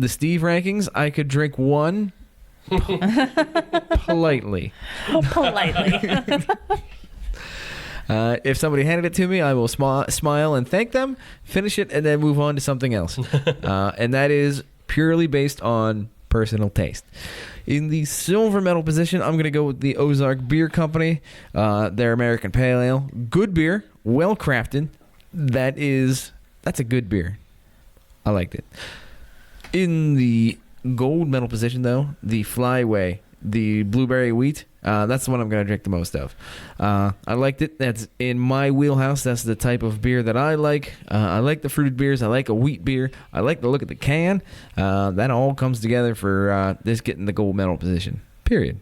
Speaker 5: Steve rankings, I could drink one politely.
Speaker 4: Politely.
Speaker 5: If somebody handed it to me, I will smile and thank them, finish it, and then move on to something else. And that is purely based on personal taste. In the silver medal position, I'm going to go with the Ozark Beer Company, their American Pale Ale. Good beer, well crafted. That's a good beer. I liked it. In the gold medal position, though, the Flyway the blueberry wheat. That's the one I'm going to drink the most of. I liked it. That's in my wheelhouse. That's the type of beer that I like. I like the fruited beers. I like a wheat beer. I like the look of the can. That all comes together for this getting the gold medal position. Period.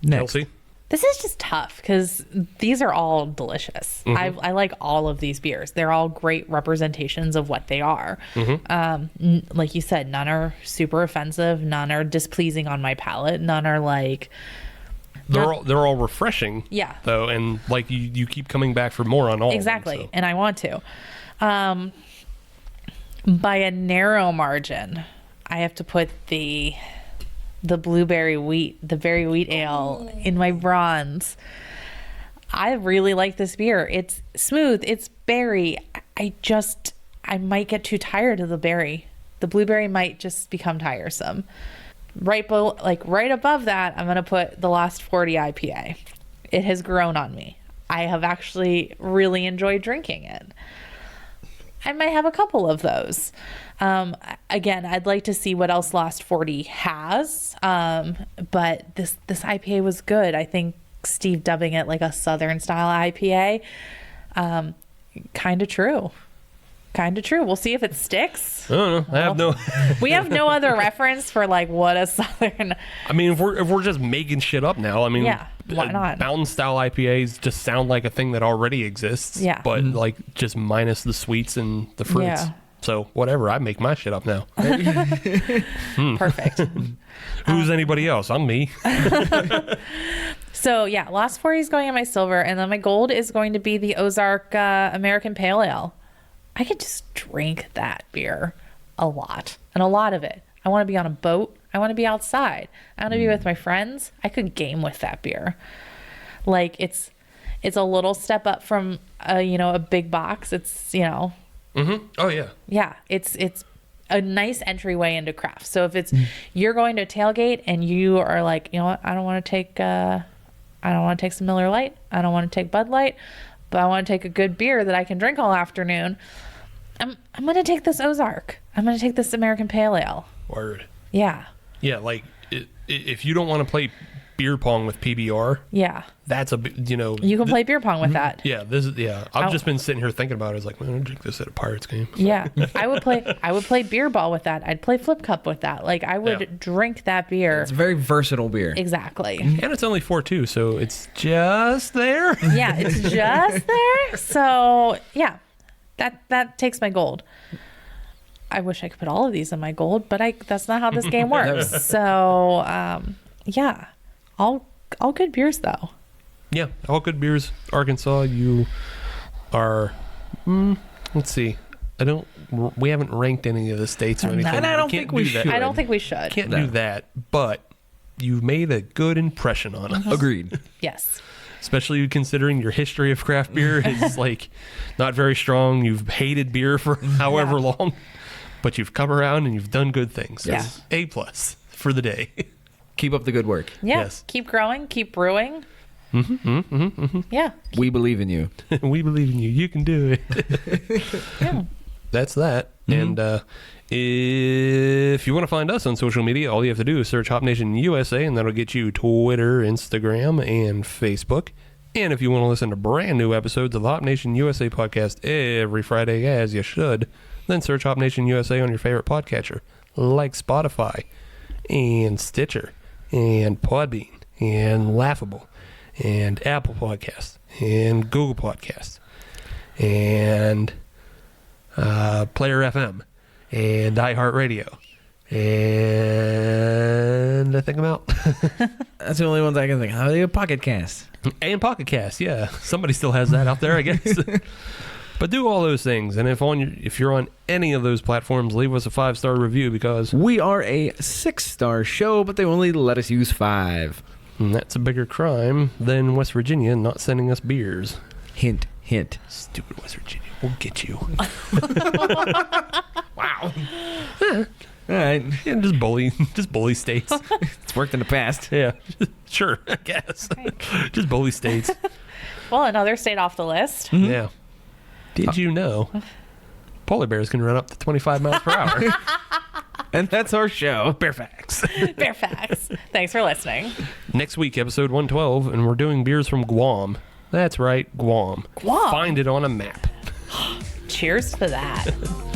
Speaker 5: Next.
Speaker 3: Kelsey?
Speaker 4: This is just tough because these are all delicious. I like all of these beers. They're all great representations of what they are. Like you said, none are super offensive. None are displeasing on my palate. None are like...
Speaker 3: They're all refreshing.
Speaker 4: Yeah.
Speaker 3: Though, and like you keep coming back for more on all
Speaker 4: Exactly.
Speaker 3: of them, so.
Speaker 4: And I want to. By a narrow margin, I have to put the blueberry wheat, the berry wheat ale in my bronze. I really like this beer. It's smooth. It's berry. I might get too tired of the berry. The blueberry might just become tiresome. Right above that, I'm going to put the Lost 40 IPA. It has grown on me. I have actually really enjoyed drinking it. I might have a couple of those. Again, I'd like to see what else Lost 40 has. But this IPA was good. I think Steve dubbing it like a Southern style IPA, kind of true. We'll see if it sticks.
Speaker 3: I don't know. I have no.
Speaker 4: We have no other reference for like what a Southern.
Speaker 3: I mean, if we're just making shit up now, I mean,
Speaker 4: Yeah, why not?
Speaker 3: Mountain style IPAs just sound like a thing that already exists.
Speaker 4: Yeah.
Speaker 3: But like just minus the sweets and the fruits.
Speaker 4: Yeah.
Speaker 3: So whatever, I make my shit up now.
Speaker 4: Perfect.
Speaker 3: Who's anybody else? I'm me.
Speaker 4: So yeah, Lost 40 is going in my silver, and then my gold is going to be the Ozark American Pale Ale. I could just drink that beer a lot, and a lot of it. I want to be on a boat. I want to be outside. I want to be with my friends. I could game with that beer. Like it's a little step up from a big box. It's
Speaker 3: Oh yeah.
Speaker 4: yeah, it's a nice entryway into craft. So if it's you're going to a tailgate and you are like, you know what, I don't want to take some Miller Lite. I don't want to take Bud Light, but I want to take a good beer that I can drink all afternoon. I'm going to take this Ozark. I'm going to take this American Pale Ale.
Speaker 3: Word.
Speaker 4: Yeah.
Speaker 3: Yeah, like if you don't want to play beer pong with PBR,
Speaker 4: Yeah.
Speaker 3: that's
Speaker 4: You can play beer pong with that.
Speaker 3: Yeah, I've just been sitting here thinking about it. It's like, man, I'll drink this at a Pirates game.
Speaker 4: Yeah. I would play beer ball with that. I'd play flip cup with that. Like I would drink that beer.
Speaker 5: It's a very versatile beer.
Speaker 4: Exactly.
Speaker 3: And it's only 4.2, so it's just there.
Speaker 4: Yeah, it's just there. So yeah, that takes my gold. I wish I could put all of these in my gold, but that's not how this game works. So yeah, all good beers though.
Speaker 3: Yeah, all good beers. Arkansas, you are. Let's see. We haven't ranked any of the states or anything.
Speaker 5: And I don't think we should.
Speaker 4: I don't think we should.
Speaker 3: Can't do that, but you've made a good impression on us.
Speaker 5: Agreed.
Speaker 4: Yes.
Speaker 3: Especially considering your history of craft beer is like not very strong. You've hated beer for however long, but you've come around and you've done good things.
Speaker 4: Yes.
Speaker 3: A+ for the day.
Speaker 5: Keep up the good work.
Speaker 4: Yeah.
Speaker 3: Yes.
Speaker 4: Keep growing. Keep brewing. Yeah.
Speaker 5: We believe in you.
Speaker 3: We believe in you. You can do it.
Speaker 4: Yeah.
Speaker 3: That's that. And if you want to find us on social media, all you have to do is search Hop Nation USA, and that'll get you Twitter, Instagram, and Facebook. And if you want to listen to brand new episodes of the Hop Nation USA podcast every Friday, as you should, then search Hop Nation USA on your favorite podcatcher, like Spotify, and Stitcher, and Podbean, and Laughable, and Apple Podcasts, and Google Podcasts, and Player FM, and iHeartRadio, and I think I'm out.
Speaker 5: That's the only ones I can think of. How do you Pocket Cast?
Speaker 3: And Pocket Cast, yeah. Somebody still has that out there, I guess. But do all those things, and if you're on any of those platforms, leave us a 5-star review, because
Speaker 5: We are a 6-star show, but they only let us use 5.
Speaker 3: that's a bigger crime than West Virginia not sending us beers.
Speaker 5: Hint, hint.
Speaker 3: Stupid West Virginia, we'll get you. Wow.
Speaker 5: All right.
Speaker 3: Yeah, just bully states.
Speaker 5: It's worked in the past.
Speaker 3: Yeah, sure, I guess. Just bully states.
Speaker 4: Well, another state off the list.
Speaker 3: Yeah. Did you know polar bears can run up to 25 miles per hour?
Speaker 5: And that's our show.
Speaker 3: Bare facts.
Speaker 4: Bare facts. Thanks for listening.
Speaker 3: Next week, episode 112, and we're doing beers from Guam. That's right, Guam.
Speaker 4: Guam.
Speaker 3: Find it on a map.
Speaker 4: Cheers to that.